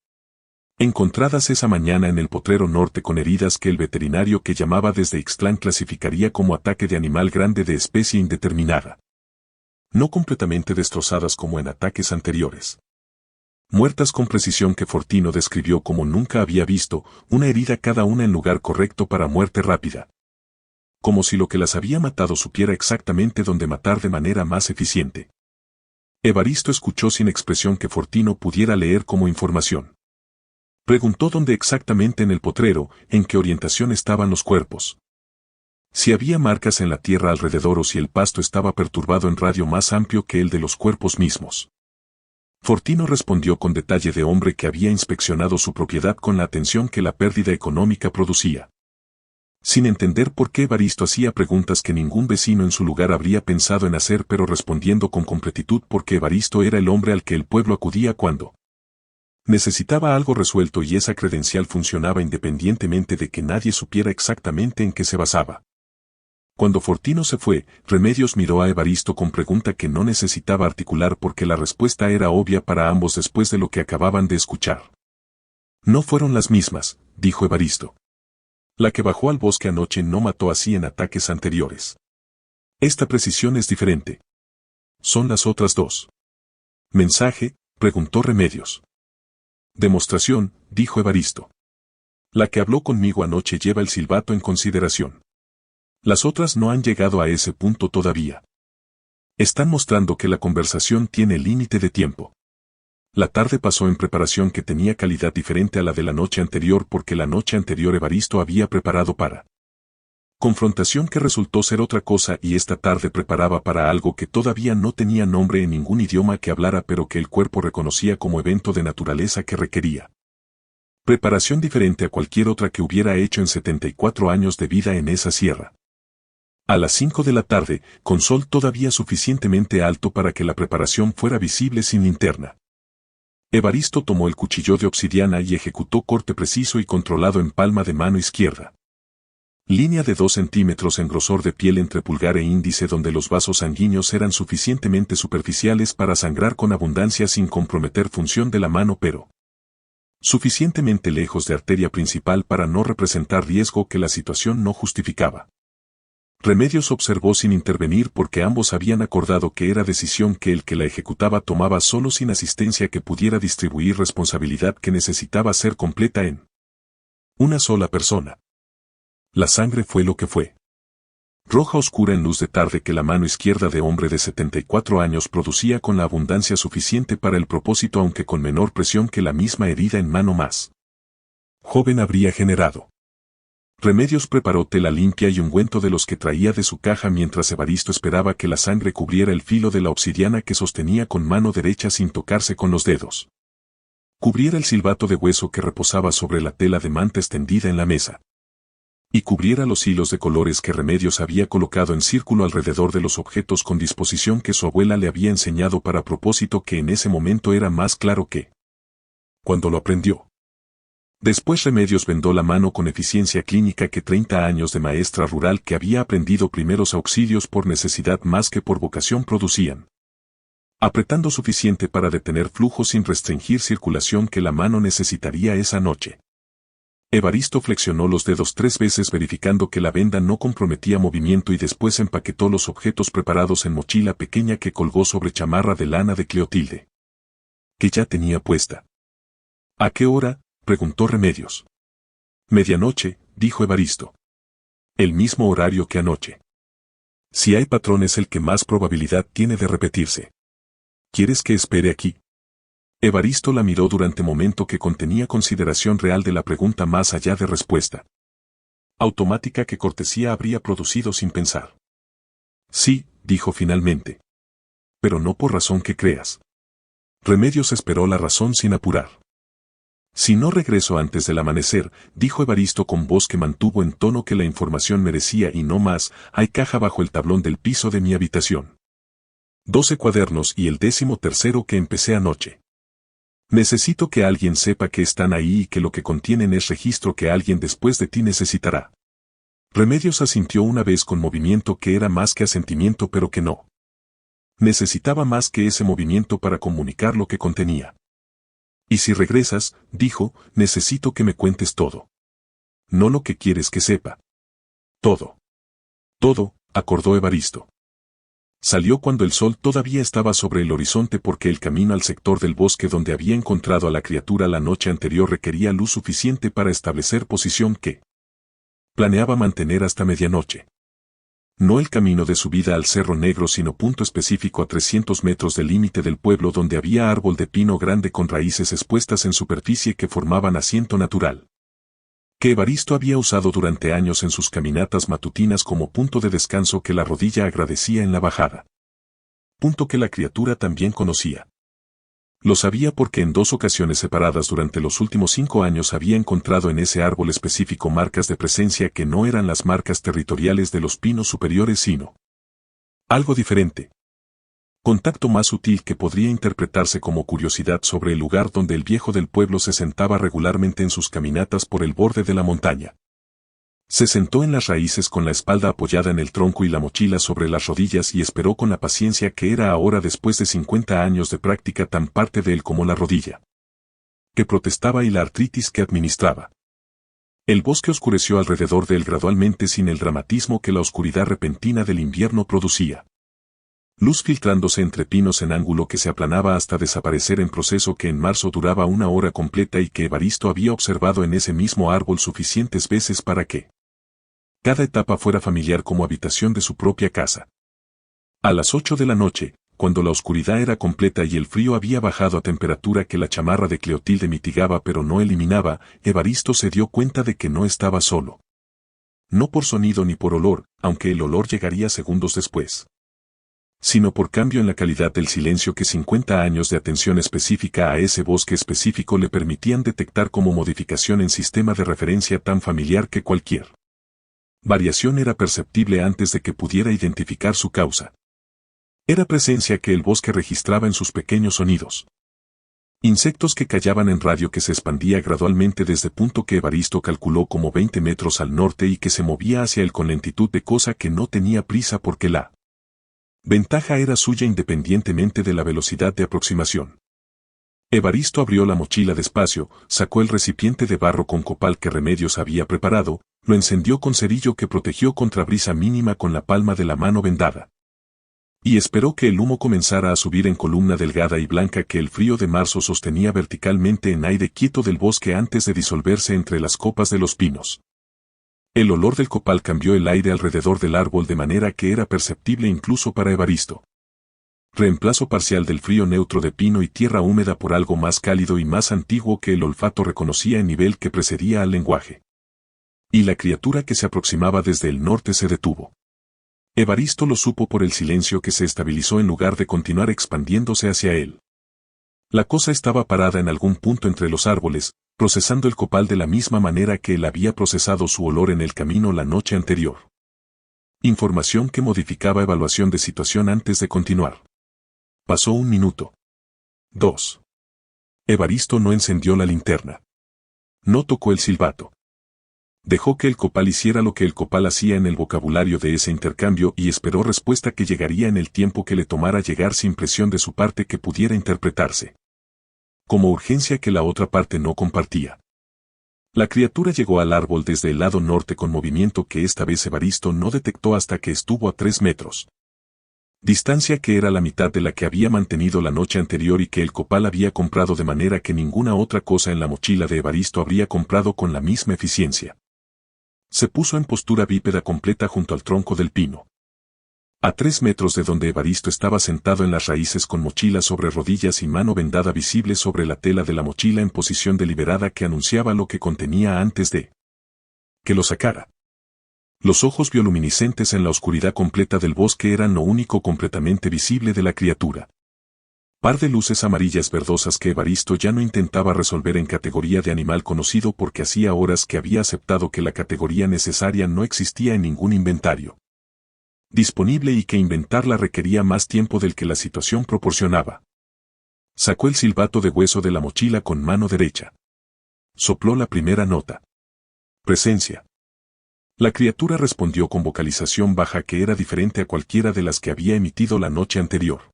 Encontradas esa mañana en el potrero norte con heridas que el veterinario que llamaba desde Ixtlán clasificaría como ataque de animal grande de especie indeterminada. No completamente destrozadas como en ataques anteriores. Muertas con precisión que Fortino describió como nunca había visto, una herida cada una en lugar correcto para muerte rápida. Como si lo que las había matado supiera exactamente dónde matar de manera más eficiente. Evaristo escuchó sin expresión que Fortino pudiera leer como información. Preguntó dónde exactamente en el potrero, en qué orientación estaban los cuerpos. Si había marcas en la tierra alrededor o si el pasto estaba perturbado en radio más amplio que el de los cuerpos mismos. Fortino respondió con detalle de hombre que había inspeccionado su propiedad con la atención que la pérdida económica producía. Sin entender por qué Evaristo hacía preguntas que ningún vecino en su lugar habría pensado en hacer pero respondiendo con completitud porque Evaristo era el hombre al que el pueblo acudía cuando necesitaba algo resuelto y esa credencial funcionaba independientemente de que nadie supiera exactamente en qué se basaba. Cuando Fortino se fue, Remedios miró a Evaristo con pregunta que no necesitaba articular porque la respuesta era obvia para ambos después de lo que acababan de escuchar. No fueron las mismas, dijo Evaristo. La que bajó al bosque anoche no mató así en ataques anteriores. Esta precisión es diferente. Son las otras dos. ¿Mensaje?, preguntó Remedios. Demostración, dijo Evaristo. La que habló conmigo anoche lleva el silbato en consideración. Las otras no han llegado a ese punto todavía. Están mostrando que la conversación tiene límite de tiempo. La tarde pasó en preparación que tenía calidad diferente a la de la noche anterior porque la noche anterior Evaristo había preparado para confrontación que resultó ser otra cosa y esta tarde preparaba para algo que todavía no tenía nombre en ningún idioma que hablara pero que el cuerpo reconocía como evento de naturaleza que requería. Preparación diferente a cualquier otra que hubiera hecho en 74 años de vida en esa sierra. A las 5 de la tarde, con sol todavía suficientemente alto para que la preparación fuera visible sin linterna. Evaristo tomó el cuchillo de obsidiana y ejecutó corte preciso y controlado en palma de mano izquierda. Línea de 2 centímetros en grosor de piel entre pulgar e índice donde los vasos sanguíneos eran suficientemente superficiales para sangrar con abundancia sin comprometer función de la mano pero suficientemente lejos de arteria principal para no representar riesgo que la situación no justificaba. Remedios observó sin intervenir porque ambos habían acordado que era decisión que el que la ejecutaba tomaba solo sin asistencia que pudiera distribuir responsabilidad que necesitaba ser completa en una sola persona. La sangre fue lo que fue. roja oscura en luz de tarde que la mano izquierda de hombre de 74 años producía con la abundancia suficiente para el propósito aunque con menor presión que la misma herida en mano más joven habría generado. Remedios preparó tela limpia y ungüento de los que traía de su caja mientras Evaristo esperaba que la sangre cubriera el filo de la obsidiana que sostenía con mano derecha sin tocarse con los dedos. Cubriera el silbato de hueso que reposaba sobre la tela de manta extendida en la mesa. Y cubriera los hilos de colores que Remedios había colocado en círculo alrededor de los objetos con disposición que su abuela le había enseñado para propósito que en ese momento era más claro que cuando lo aprendió. Después Remedios vendó la mano con eficiencia clínica que 30 años de maestra rural que había aprendido primeros auxilios por necesidad más que por vocación producían. Apretando suficiente para detener flujo sin restringir circulación que la mano necesitaría esa noche. Evaristo flexionó los dedos 3 veces verificando que la venda no comprometía movimiento y después empaquetó los objetos preparados en mochila pequeña que colgó sobre chamarra de lana de Cleotilde. Que ya tenía puesta. ¿A qué hora?, preguntó Remedios. Medianoche, dijo Evaristo. El mismo horario que anoche. Si hay patrón es el que más probabilidad tiene de repetirse. ¿Quieres que espere aquí? Evaristo la miró durante momento que contenía consideración real de la pregunta más allá de respuesta automática que cortesía habría producido sin pensar. Sí, dijo finalmente. Pero no por razón que creas. Remedios esperó la razón sin apurar. Si no regreso antes del amanecer, dijo Evaristo con voz que mantuvo en tono que la información merecía y no más, hay caja bajo el tablón del piso de mi habitación. 12 cuadernos y el 13º que empecé anoche. Necesito que alguien sepa que están ahí y que lo que contienen es registro que alguien después de ti necesitará. Remedios asintió una vez con movimiento que era más que asentimiento pero que no. Necesitaba más que ese movimiento para comunicar lo que contenía. Y si regresas, dijo, necesito que me cuentes todo. No lo que quieres que sepa. Todo. Todo, acordó Evaristo. Salió cuando el sol todavía estaba sobre el horizonte porque el camino al sector del bosque donde había encontrado a la criatura la noche anterior requería luz suficiente para establecer posición que planeaba mantener hasta medianoche. No el camino de subida al Cerro Negro sino punto específico a 300 metros del límite del pueblo donde había árbol de pino grande con raíces expuestas en superficie que formaban asiento natural. Que Evaristo había usado durante años en sus caminatas matutinas como punto de descanso que la rodilla agradecía en la bajada. Punto que la criatura también conocía. Lo sabía porque en 2 ocasiones separadas durante los últimos 5 años había encontrado en ese árbol específico marcas de presencia que no eran las marcas territoriales de los pinos superiores sino algo diferente. Contacto más sutil que podría interpretarse como curiosidad sobre el lugar donde el viejo del pueblo se sentaba regularmente en sus caminatas por el borde de la montaña. Se sentó en las raíces con la espalda apoyada en el tronco y la mochila sobre las rodillas y esperó con la paciencia que era ahora después de 50 años de práctica tan parte de él como la rodilla que protestaba y la artritis que administraba. El bosque oscureció alrededor de él gradualmente sin el dramatismo que la oscuridad repentina del invierno producía. Luz filtrándose entre pinos en ángulo que se aplanaba hasta desaparecer en proceso que en marzo duraba 1 hora completa y que Evaristo había observado en ese mismo árbol suficientes veces para que cada etapa fuera familiar como habitación de su propia casa. A las 8 de la noche, cuando la oscuridad era completa y el frío había bajado a temperatura que la chamarra de Cleotilde mitigaba pero no eliminaba, Evaristo se dio cuenta de que no estaba solo. No por sonido ni por olor, aunque el olor llegaría segundos después. Sino por cambio en la calidad del silencio que 50 años de atención específica a ese bosque específico le permitían detectar como modificación en sistema de referencia tan familiar que cualquier variación era perceptible antes de que pudiera identificar su causa. Era presencia que el bosque registraba en sus pequeños sonidos. Insectos que callaban en radio que se expandía gradualmente desde punto que Evaristo calculó como 20 metros al norte y que se movía hacia él con lentitud de cosa que no tenía prisa porque la ventaja era suya independientemente de la velocidad de aproximación. Evaristo abrió la mochila despacio, sacó el recipiente de barro con copal que Remedios había preparado, lo encendió con cerillo que protegió contra brisa mínima con la palma de la mano vendada. Y esperó que el humo comenzara a subir en columna delgada y blanca que el frío de marzo sostenía verticalmente en aire quieto del bosque antes de disolverse entre las copas de los pinos. El olor del copal cambió el aire alrededor del árbol de manera que era perceptible incluso para Evaristo. Reemplazo parcial del frío neutro de pino y tierra húmeda por algo más cálido y más antiguo que el olfato reconocía en nivel que precedía al lenguaje. Y la criatura que se aproximaba desde el norte se detuvo. Evaristo lo supo por el silencio que se estabilizó en lugar de continuar expandiéndose hacia él. La cosa estaba parada en algún punto entre los árboles, procesando el copal de la misma manera que él había procesado su olor en el camino la noche anterior. Información que modificaba evaluación de situación antes de continuar. Pasó 1 minuto. 2. Evaristo no encendió la linterna. No tocó el silbato. Dejó que el copal hiciera lo que el copal hacía en el vocabulario de ese intercambio y esperó respuesta que llegaría en el tiempo que le tomara llegar sin presión de su parte que pudiera interpretarse como urgencia que la otra parte no compartía. La criatura llegó al árbol desde el lado norte con movimiento que esta vez Evaristo no detectó hasta que estuvo a 3 metros. Distancia que era la mitad de la que había mantenido la noche anterior y que el copal había comprado de manera que ninguna otra cosa en la mochila de Evaristo habría comprado con la misma eficiencia. Se puso en postura bípeda completa junto al tronco del pino. A 3 metros de donde Evaristo estaba sentado en las raíces con mochila sobre rodillas y mano vendada visible sobre la tela de la mochila en posición deliberada que anunciaba lo que contenía antes de que lo sacara. Los ojos bioluminiscentes en la oscuridad completa del bosque eran lo único completamente visible de la criatura. Par de luces amarillas verdosas que Evaristo ya no intentaba resolver en categoría de animal conocido porque hacía horas que había aceptado que la categoría necesaria no existía en ningún inventario disponible y que inventarla requería más tiempo del que la situación proporcionaba. Sacó el silbato de hueso de la mochila con mano derecha. Sopló la primera nota. Presencia. La criatura respondió con vocalización baja que era diferente a cualquiera de las que había emitido la noche anterior.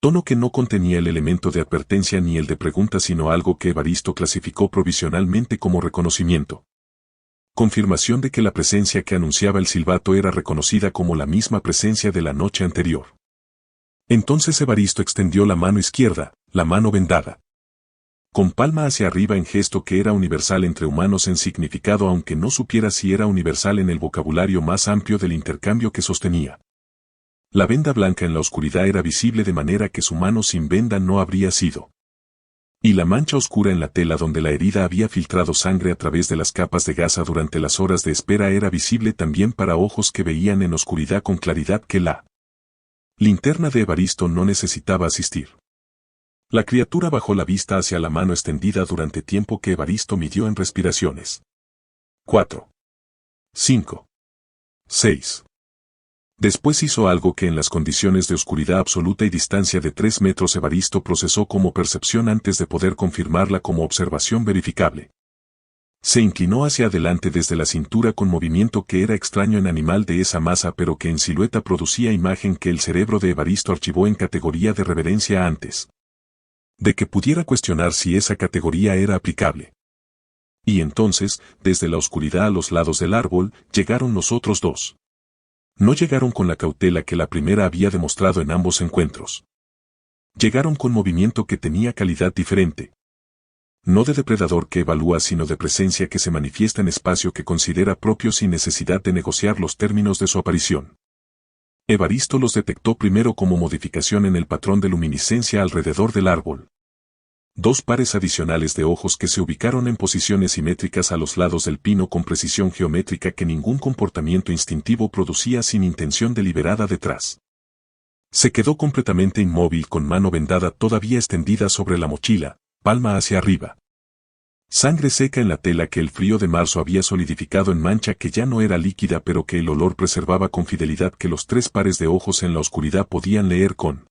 Tono que no contenía el elemento de advertencia ni el de pregunta sino algo que Evaristo clasificó provisionalmente como reconocimiento. Confirmación de que la presencia que anunciaba el silbato era reconocida como la misma presencia de la noche anterior. Entonces Evaristo extendió la mano izquierda, la mano vendada, con palma hacia arriba en gesto que era universal entre humanos en significado aunque no supiera si era universal en el vocabulario más amplio del intercambio que sostenía. La venda blanca en la oscuridad era visible de manera que su mano sin venda no habría sido. Y la mancha oscura en la tela donde la herida había filtrado sangre a través de las capas de gasa durante las horas de espera era visible también para ojos que veían en oscuridad con claridad que la linterna de Evaristo no necesitaba asistir. La criatura bajó la vista hacia la mano extendida durante tiempo que Evaristo midió en respiraciones. 4. 5. 6. Después hizo algo que en las condiciones de oscuridad absoluta y distancia de 3 metros Evaristo procesó como percepción antes de poder confirmarla como observación verificable. Se inclinó hacia adelante desde la cintura con movimiento que era extraño en animal de esa masa pero que en silueta producía imagen que el cerebro de Evaristo archivó en categoría de reverencia antes de que pudiera cuestionar si esa categoría era aplicable. Y entonces, desde la oscuridad a los lados del árbol, llegaron los otros dos. No llegaron con la cautela que la primera había demostrado en ambos encuentros. Llegaron con movimiento que tenía calidad diferente. No de depredador que evalúa sino de presencia que se manifiesta en espacio que considera propio sin necesidad de negociar los términos de su aparición. Evaristo los detectó primero como modificación en el patrón de luminiscencia alrededor del árbol. 2 pares adicionales de ojos que se ubicaron en posiciones simétricas a los lados del pino con precisión geométrica que ningún comportamiento instintivo producía sin intención deliberada detrás. Se quedó completamente inmóvil con mano vendada todavía extendida sobre la mochila, palma hacia arriba. Sangre seca en la tela que el frío de marzo había solidificado en mancha que ya no era líquida pero que el olor preservaba con fidelidad que los 3 pares de ojos en la oscuridad podían leer con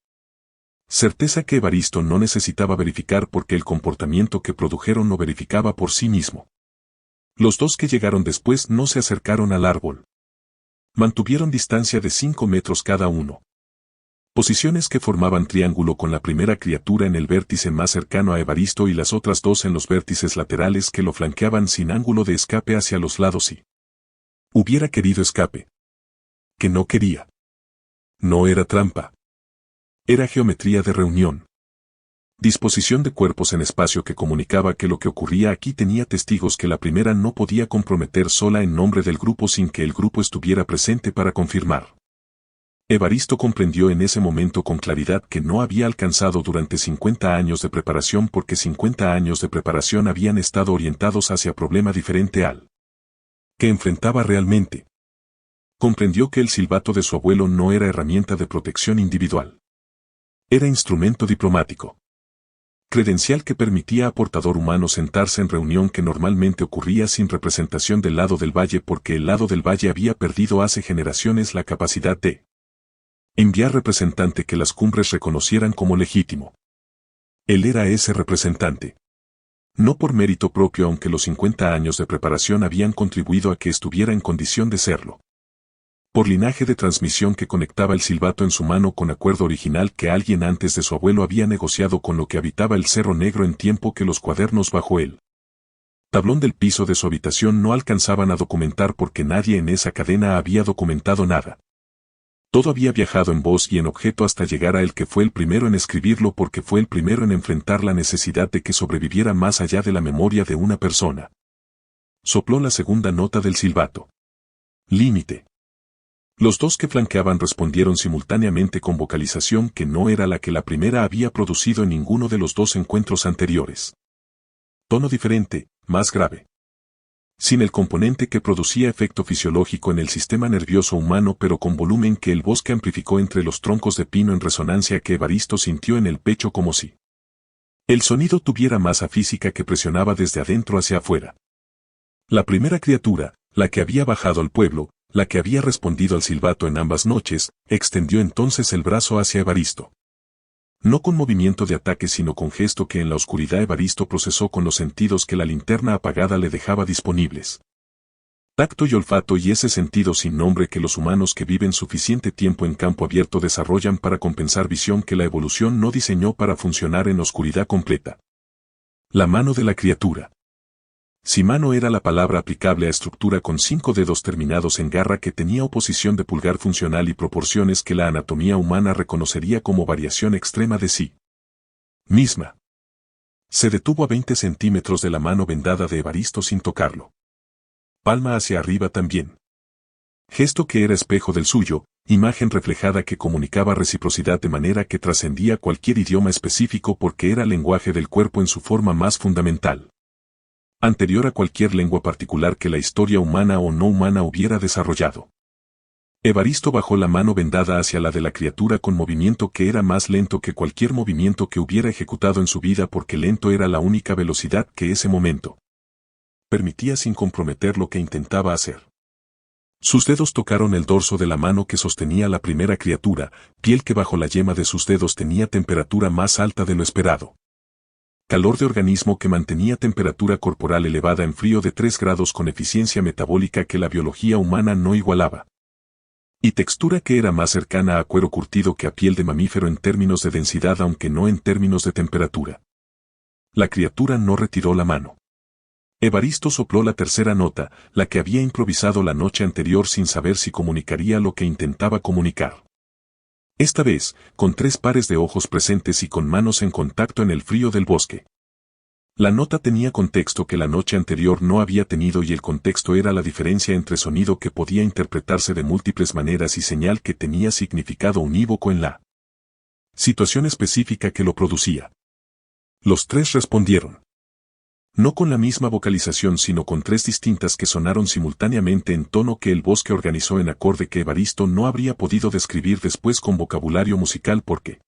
certeza que Evaristo no necesitaba verificar porque el comportamiento que produjeron lo verificaba por sí mismo. Los 2 que llegaron después no se acercaron al árbol. Mantuvieron distancia de 5 metros cada uno. Posiciones que formaban triángulo con la primera criatura en el vértice más cercano a Evaristo y las otras 2 en los vértices laterales que lo flanqueaban sin ángulo de escape hacia los lados y hubiera querido escape. Que no quería. No era trampa. Era geometría de reunión. Disposición de cuerpos en espacio que comunicaba que lo que ocurría aquí tenía testigos que la primera no podía comprometer sola en nombre del grupo sin que el grupo estuviera presente para confirmar. Evaristo comprendió en ese momento con claridad que no había alcanzado durante 50 años de preparación porque 50 años de preparación habían estado orientados hacia problema diferente al que enfrentaba realmente. Comprendió que el silbato de su abuelo no era herramienta de protección individual. Era instrumento diplomático. Credencial que permitía a portador humano sentarse en reunión que normalmente ocurría sin representación del lado del valle porque el lado del valle había perdido hace generaciones la capacidad de enviar representante que las cumbres reconocieran como legítimo. Él era ese representante. No por mérito propio aunque los 50 años de preparación habían contribuido a que estuviera en condición de serlo. Por linaje de transmisión que conectaba el silbato en su mano con acuerdo original que alguien antes de su abuelo había negociado con lo que habitaba el Cerro Negro en tiempo que los cuadernos bajo él. Tablón del piso de su habitación no alcanzaban a documentar porque nadie en esa cadena había documentado nada. Todo había viajado en voz y en objeto hasta llegar a él que fue el primero en escribirlo porque fue el primero en enfrentar la necesidad de que sobreviviera más allá de la memoria de una persona. Sopló la segunda nota del silbato. Límite. Los dos que flanqueaban respondieron simultáneamente con vocalización que no era la que la primera había producido en ninguno de los dos encuentros anteriores. Tono diferente, más grave. Sin el componente que producía efecto fisiológico en el sistema nervioso humano pero con volumen que el bosque amplificó entre los troncos de pino en resonancia que Evaristo sintió en el pecho como si el sonido tuviera masa física que presionaba desde adentro hacia afuera. La primera criatura, la que había bajado al pueblo, la que había respondido al silbato en ambas noches, extendió entonces el brazo hacia Evaristo. No con movimiento de ataque sino con gesto que en la oscuridad Evaristo procesó con los sentidos que la linterna apagada le dejaba disponibles. Tacto y olfato y ese sentido sin nombre que los humanos que viven suficiente tiempo en campo abierto desarrollan para compensar visión que la evolución no diseñó para funcionar en oscuridad completa. La mano de la criatura. Si mano era la palabra aplicable a estructura con 5 dedos terminados en garra que tenía oposición de pulgar funcional y proporciones que la anatomía humana reconocería como variación extrema de sí misma. Se detuvo a 20 centímetros de la mano vendada de Evaristo sin tocarlo. Palma hacia arriba también. Gesto que era espejo del suyo, imagen reflejada que comunicaba reciprocidad de manera que trascendía cualquier idioma específico porque era lenguaje del cuerpo en su forma más fundamental. Anterior a cualquier lengua particular que la historia humana o no humana hubiera desarrollado. Evaristo bajó la mano vendada hacia la de la criatura con movimiento que era más lento que cualquier movimiento que hubiera ejecutado en su vida porque lento era la única velocidad que ese momento permitía sin comprometer lo que intentaba hacer. Sus dedos tocaron el dorso de la mano que sostenía la primera criatura, piel que bajo la yema de sus dedos tenía temperatura más alta de lo esperado. Calor de organismo que mantenía temperatura corporal elevada en frío de 3 grados con eficiencia metabólica que la biología humana no igualaba. Y textura que era más cercana a cuero curtido que a piel de mamífero en términos de densidad aunque no en términos de temperatura. La criatura no retiró la mano. Evaristo sopló la tercera nota, la que había improvisado la noche anterior sin saber si comunicaría lo que intentaba comunicar. Esta vez, con 3 pares de ojos presentes y con manos en contacto en el frío del bosque. La nota tenía contexto que la noche anterior no había tenido y el contexto era la diferencia entre sonido que podía interpretarse de múltiples maneras y señal que tenía significado unívoco en la situación específica que lo producía. Los 3 respondieron. No con la misma vocalización sino con 3 distintas que sonaron simultáneamente en tono que el bosque organizó en acorde que Evaristo no habría podido describir después con vocabulario musical porque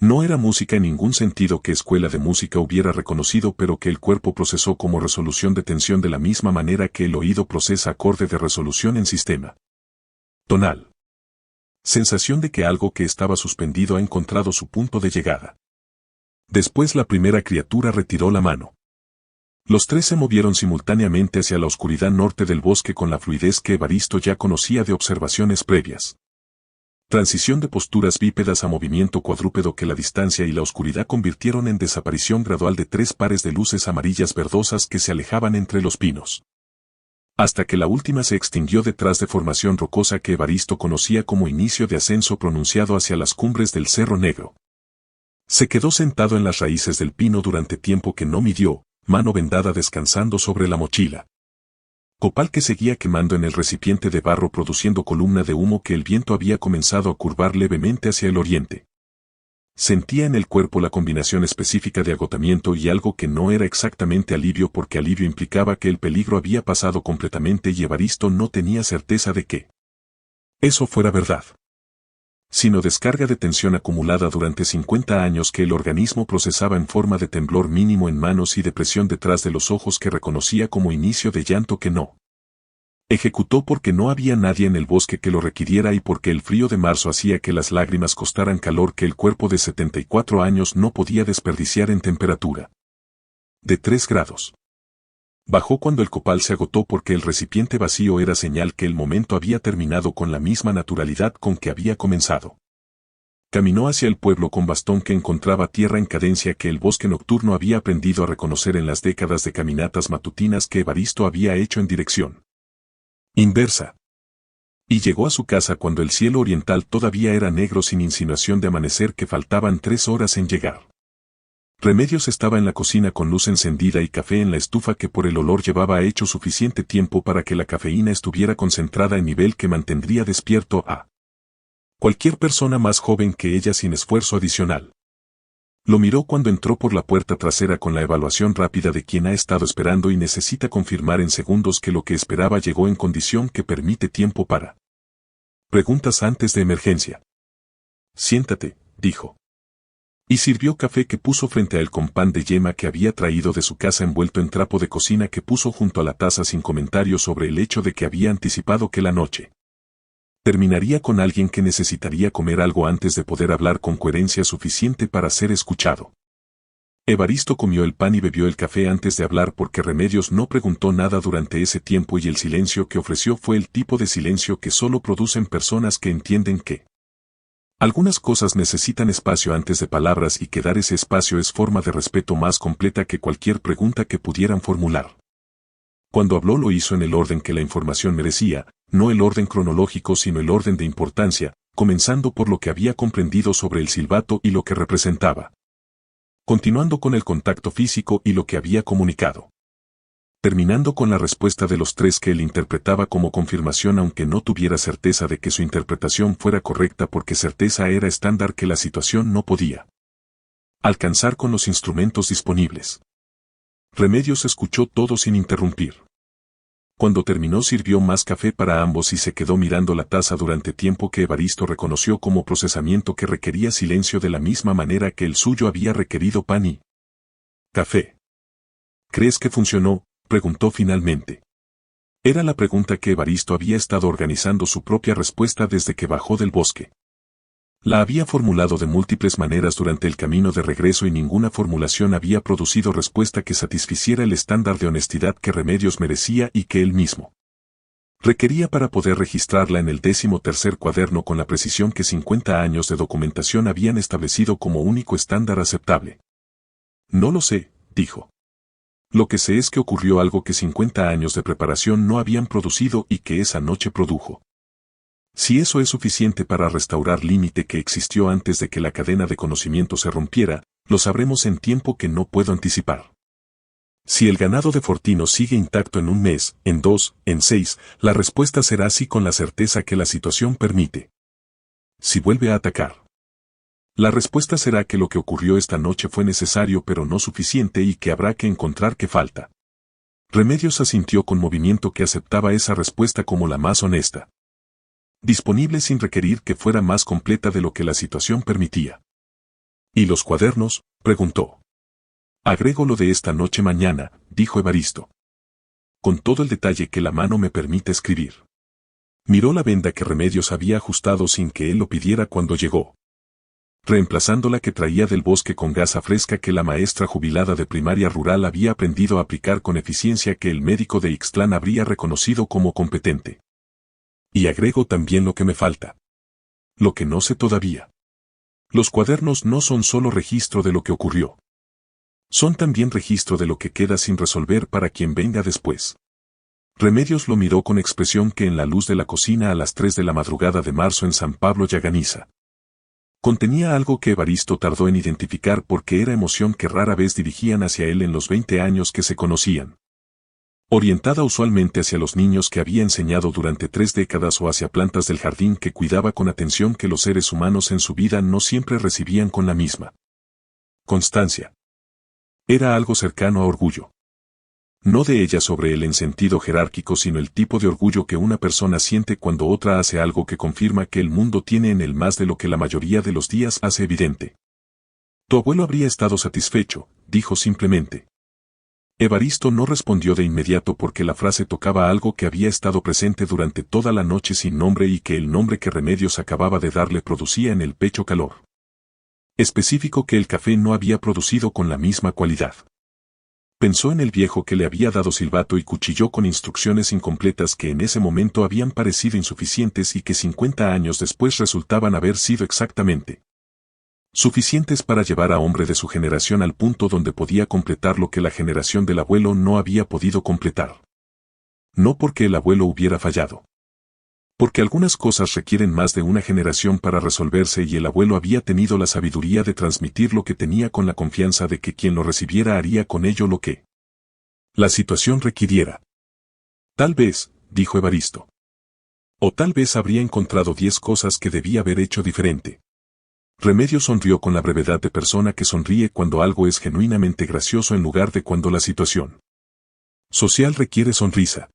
no era música en ningún sentido que escuela de música hubiera reconocido pero que el cuerpo procesó como resolución de tensión de la misma manera que el oído procesa acorde de resolución en sistema tonal. Sensación de que algo que estaba suspendido ha encontrado su punto de llegada. Después la primera criatura retiró la mano. Los 3 se movieron simultáneamente hacia la oscuridad norte del bosque con la fluidez que Evaristo ya conocía de observaciones previas. Transición de posturas bípedas a movimiento cuadrúpedo que la distancia y la oscuridad convirtieron en desaparición gradual de 3 pares de luces amarillas verdosas que se alejaban entre los pinos. Hasta que la última se extinguió detrás de formación rocosa que Evaristo conocía como inicio de ascenso pronunciado hacia las cumbres del Cerro Negro. Se quedó sentado en las raíces del pino durante tiempo que no midió, mano vendada descansando sobre la mochila. Copal que seguía quemando en el recipiente de barro produciendo columna de humo que el viento había comenzado a curvar levemente hacia el oriente. Sentía en el cuerpo la combinación específica de agotamiento y algo que no era exactamente alivio porque alivio implicaba que el peligro había pasado completamente y Evaristo no tenía certeza de que eso fuera verdad. Sino descarga de tensión acumulada durante 50 años que el organismo procesaba en forma de temblor mínimo en manos y depresión detrás de los ojos que reconocía como inicio de llanto que no ejecutó porque no había nadie en el bosque que lo requiriera y porque el frío de marzo hacía que las lágrimas costaran calor que el cuerpo de 74 años no podía desperdiciar en temperatura de 3 grados. Bajó cuando el copal se agotó porque el recipiente vacío era señal que el momento había terminado con la misma naturalidad con que había comenzado. Caminó hacia el pueblo con bastón que encontraba tierra en cadencia que el bosque nocturno había aprendido a reconocer en las décadas de caminatas matutinas que Evaristo había hecho en dirección inversa. Y llegó a su casa cuando el cielo oriental todavía era negro sin insinuación de amanecer que faltaban 3 horas en llegar. Remedios estaba en la cocina con luz encendida y café en la estufa que por el olor llevaba hecho suficiente tiempo para que la cafeína estuviera concentrada en nivel que mantendría despierto a cualquier persona más joven que ella sin esfuerzo adicional. Lo miró cuando entró por la puerta trasera con la evaluación rápida de quien ha estado esperando y necesita confirmar en segundos que lo que esperaba llegó en condición que permite tiempo para preguntas antes de emergencia. Siéntate, dijo. Y sirvió café que puso frente a él con pan de yema que había traído de su casa envuelto en trapo de cocina que puso junto a la taza sin comentarios sobre el hecho de que había anticipado que la noche terminaría con alguien que necesitaría comer algo antes de poder hablar con coherencia suficiente para ser escuchado. Evaristo comió el pan y bebió el café antes de hablar porque Remedios no preguntó nada durante ese tiempo y el silencio que ofreció fue el tipo de silencio que solo producen personas que entienden que algunas cosas necesitan espacio antes de palabras y que dar ese espacio es forma de respeto más completa que cualquier pregunta que pudieran formular. Cuando habló lo hizo en el orden que la información merecía, no el orden cronológico sino el orden de importancia, comenzando por lo que había comprendido sobre el silbato y lo que representaba. Continuando con el contacto físico y lo que había comunicado. Terminando con la respuesta de los 3 que él interpretaba como confirmación aunque no tuviera certeza de que su interpretación fuera correcta porque certeza era estándar que la situación no podía alcanzar con los instrumentos disponibles. Remedios escuchó todo sin interrumpir. Cuando terminó sirvió más café para ambos y se quedó mirando la taza durante tiempo que Evaristo reconoció como procesamiento que requería silencio de la misma manera que el suyo había requerido pan y café. ¿Crees que funcionó?, preguntó finalmente. Era la pregunta que Evaristo había estado organizando su propia respuesta desde que bajó del bosque. La había formulado de múltiples maneras durante el camino de regreso y ninguna formulación había producido respuesta que satisficiera el estándar de honestidad que Remedios merecía y que él mismo requería para poder registrarla en el 13º cuaderno con la precisión que 50 años de documentación habían establecido como único estándar aceptable. No lo sé, dijo. Lo que sé es que ocurrió algo que 50 años de preparación no habían producido y que esa noche produjo. Si eso es suficiente para restaurar límite que existió antes de que la cadena de conocimiento se rompiera, lo sabremos en tiempo que no puedo anticipar. Si el ganado de Fortino sigue intacto en 1 mes, en 2, en 6, la respuesta será sí con la certeza que la situación permite. Si vuelve a atacar, la respuesta será que lo que ocurrió esta noche fue necesario pero no suficiente y que habrá que encontrar qué falta. Remedios asintió con movimiento que aceptaba esa respuesta como la más honesta. Disponible sin requerir que fuera más completa de lo que la situación permitía. ¿Y los cuadernos?, preguntó. Agrego lo de esta noche mañana, dijo Evaristo. Con todo el detalle que la mano me permite escribir. Miró la venda que Remedios había ajustado sin que él lo pidiera cuando llegó. Reemplazando la que traía del bosque con gasa fresca que la maestra jubilada de primaria rural había aprendido a aplicar con eficiencia que el médico de Ixtlán habría reconocido como competente. Y agrego también lo que me falta. Lo que no sé todavía. Los cuadernos no son solo registro de lo que ocurrió. Son también registro de lo que queda sin resolver para quien venga después. Remedios lo miró con expresión que en la luz de la cocina a las 3 de la madrugada de marzo en San Pablo Llaganiza. Contenía algo que Evaristo tardó en identificar porque era emoción que rara vez dirigían hacia él en los 20 años que se conocían. Orientada usualmente hacia los niños que había enseñado durante 3 décadas o hacia plantas del jardín que cuidaba con atención que los seres humanos en su vida no siempre recibían con la misma constancia. Era algo cercano a orgullo. No de ella sobre él en sentido jerárquico, sino el tipo de orgullo que una persona siente cuando otra hace algo que confirma que el mundo tiene en él más de lo que la mayoría de los días hace evidente. Tu abuelo habría estado satisfecho, dijo simplemente. Evaristo no respondió de inmediato porque la frase tocaba algo que había estado presente durante toda la noche sin nombre y que el nombre que Remedios acababa de darle producía en el pecho calor específico que el café no había producido con la misma cualidad. Pensó en el viejo que le había dado silbato y cuchillo con instrucciones incompletas que en ese momento habían parecido insuficientes y que 50 años después resultaban haber sido exactamente suficientes para llevar a hombre de su generación al punto donde podía completar lo que la generación del abuelo no había podido completar. No porque el abuelo hubiera fallado. Porque algunas cosas requieren más de una generación para resolverse y el abuelo había tenido la sabiduría de transmitir lo que tenía con la confianza de que quien lo recibiera haría con ello lo que la situación requiriera. Tal vez, dijo Evaristo. O tal vez habría encontrado 10 cosas que debía haber hecho diferente. Remedios sonrió con la brevedad de persona que sonríe cuando algo es genuinamente gracioso en lugar de cuando la situación social requiere sonrisa.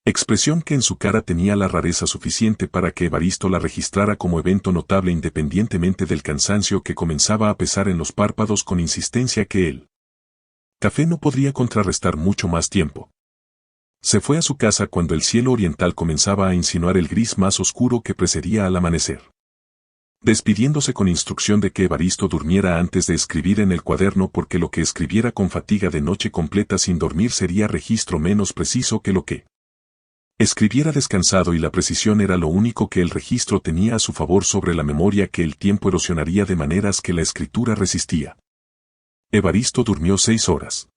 Expresión que en su cara tenía la rareza suficiente para que Evaristo la registrara como evento notable independientemente del cansancio que comenzaba a pesar en los párpados con insistencia que el café no podría contrarrestar mucho más tiempo. Se fue a su casa cuando el cielo oriental comenzaba a insinuar el gris más oscuro que precedía al amanecer. Despidiéndose con instrucción de que Evaristo durmiera antes de escribir en el cuaderno porque lo que escribiera con fatiga de noche completa sin dormir sería registro menos preciso que lo que escribiera descansado y la precisión era lo único que el registro tenía a su favor sobre la memoria que el tiempo erosionaría de maneras que la escritura resistía. Evaristo durmió 6 horas.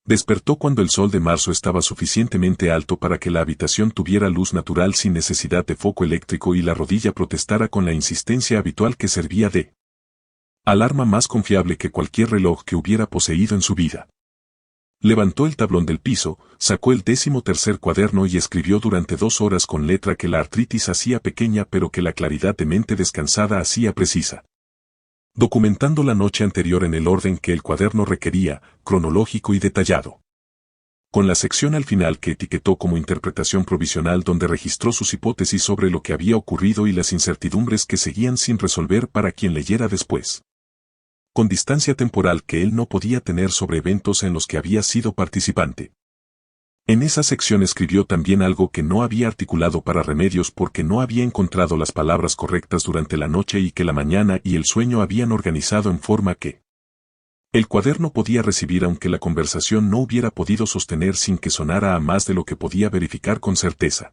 Despertó cuando el sol de marzo estaba suficientemente alto para que la habitación tuviera luz natural sin necesidad de foco eléctrico y la rodilla protestara con la insistencia habitual que servía de alarma más confiable que cualquier reloj que hubiera poseído en su vida. Levantó el tablón del piso, sacó el 13º cuaderno y escribió durante 2 horas con letra que la artritis hacía pequeña pero que la claridad de mente descansada hacía precisa. Documentando la noche anterior en el orden que el cuaderno requería, cronológico y detallado. Con la sección al final que etiquetó como interpretación provisional donde registró sus hipótesis sobre lo que había ocurrido y las incertidumbres que seguían sin resolver para quien leyera después. Con distancia temporal que él no podía tener sobre eventos en los que había sido participante. En esa sección escribió también algo que no había articulado para Remedios porque no había encontrado las palabras correctas durante la noche y que la mañana y el sueño habían organizado en forma que el cuaderno podía recibir aunque la conversación no hubiera podido sostener sin que sonara a más de lo que podía verificar con certeza.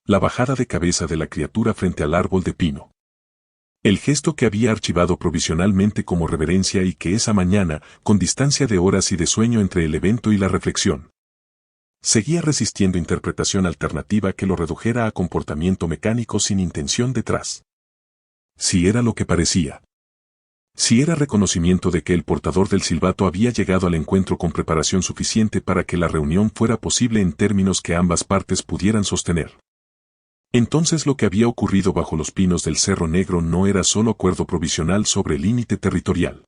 La bajada de cabeza de la criatura frente al árbol de pino. El gesto que había archivado provisionalmente como reverencia y que esa mañana, con distancia de horas y de sueño entre el evento y la reflexión, seguía resistiendo interpretación alternativa que lo redujera a comportamiento mecánico sin intención detrás. Si era lo que parecía. Si era reconocimiento de que el portador del silbato había llegado al encuentro con preparación suficiente para que la reunión fuera posible en términos que ambas partes pudieran sostener. Entonces lo que había ocurrido bajo los pinos del Cerro Negro no era solo acuerdo provisional sobre el límite territorial.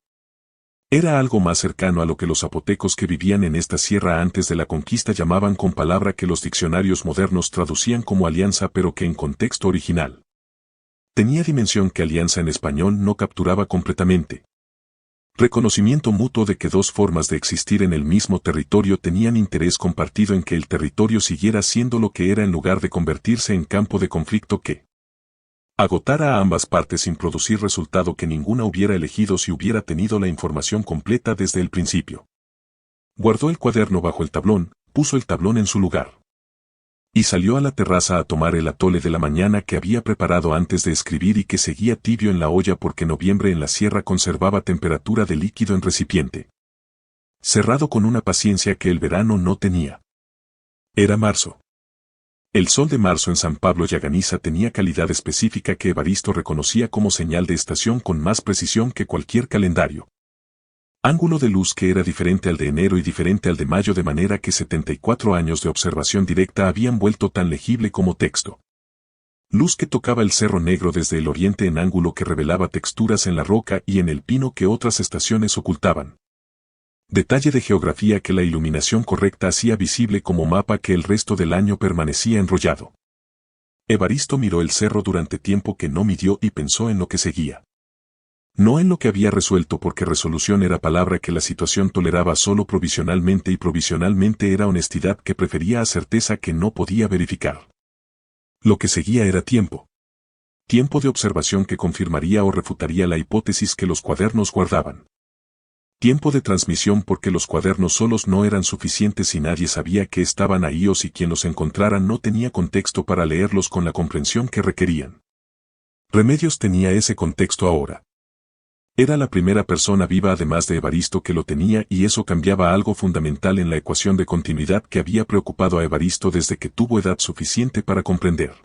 Era algo más cercano a lo que los zapotecos que vivían en esta sierra antes de la conquista llamaban con palabra que los diccionarios modernos traducían como alianza pero que en contexto original tenía dimensión que alianza en español no capturaba completamente. Reconocimiento mutuo de que 2 formas de existir en el mismo territorio tenían interés compartido en que el territorio siguiera siendo lo que era en lugar de convertirse en campo de conflicto que agotara a ambas partes sin producir resultado que ninguna hubiera elegido si hubiera tenido la información completa desde el principio. Guardó el cuaderno bajo el tablón, puso el tablón en su lugar. Y salió a la terraza a tomar el atole de la mañana que había preparado antes de escribir y que seguía tibio en la olla porque noviembre en la sierra conservaba temperatura de líquido en recipiente. Cerrado con una paciencia que el verano no tenía. Era marzo. El sol de marzo en San Pablo Llaganiza tenía calidad específica que Evaristo reconocía como señal de estación con más precisión que cualquier calendario. Ángulo de luz que era diferente al de enero y diferente al de mayo, de manera que 74 años de observación directa habían vuelto tan legible como texto. Luz que tocaba el Cerro Negro desde el oriente en ángulo que revelaba texturas en la roca y en el pino que otras estaciones ocultaban. Detalle de geografía que la iluminación correcta hacía visible como mapa que el resto del año permanecía enrollado. Evaristo miró el cerro durante tiempo que no midió y pensó en lo que seguía. No en lo que había resuelto, porque resolución era palabra que la situación toleraba solo provisionalmente, y provisionalmente era honestidad que prefería a certeza que no podía verificar. Lo que seguía era tiempo. Tiempo de observación que confirmaría o refutaría la hipótesis que los cuadernos guardaban. Tiempo de transmisión, porque los cuadernos solos no eran suficientes y nadie sabía que estaban ahí, o si quien los encontrara no tenía contexto para leerlos con la comprensión que requerían. Remedios tenía ese contexto ahora. Era la primera persona viva además de Evaristo que lo tenía, y eso cambiaba algo fundamental en la ecuación de continuidad que había preocupado a Evaristo desde que tuvo edad suficiente para comprender.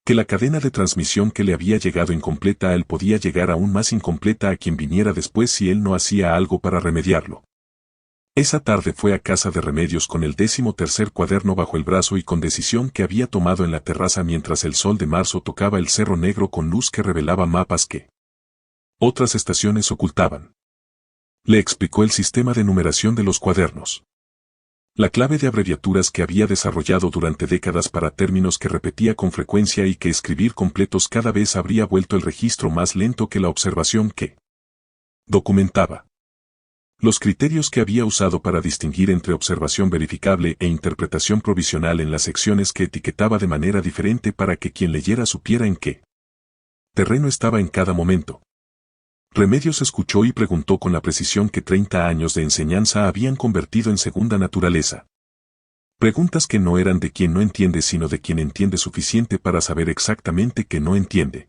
Que la cadena de transmisión que le había llegado incompleta a él podía llegar aún más incompleta a quien viniera después si él no hacía algo para remediarlo. Esa tarde fue a casa de Remedios con el 13º cuaderno bajo el brazo y con decisión que había tomado en la terraza mientras el sol de marzo tocaba el Cerro Negro con luz que revelaba mapas que otras estaciones ocultaban. Le explicó el sistema de numeración de los cuadernos. La clave de abreviaturas que había desarrollado durante décadas para términos que repetía con frecuencia y que escribir completos cada vez habría vuelto el registro más lento que la observación que documentaba. Los criterios que había usado para distinguir entre observación verificable e interpretación provisional en las secciones que etiquetaba de manera diferente para que quien leyera supiera en qué terreno estaba en cada momento. Remedios escuchó y preguntó con la precisión que 30 años de enseñanza habían convertido en segunda naturaleza. Preguntas que no eran de quien no entiende, sino de quien entiende suficiente para saber exactamente que no entiende.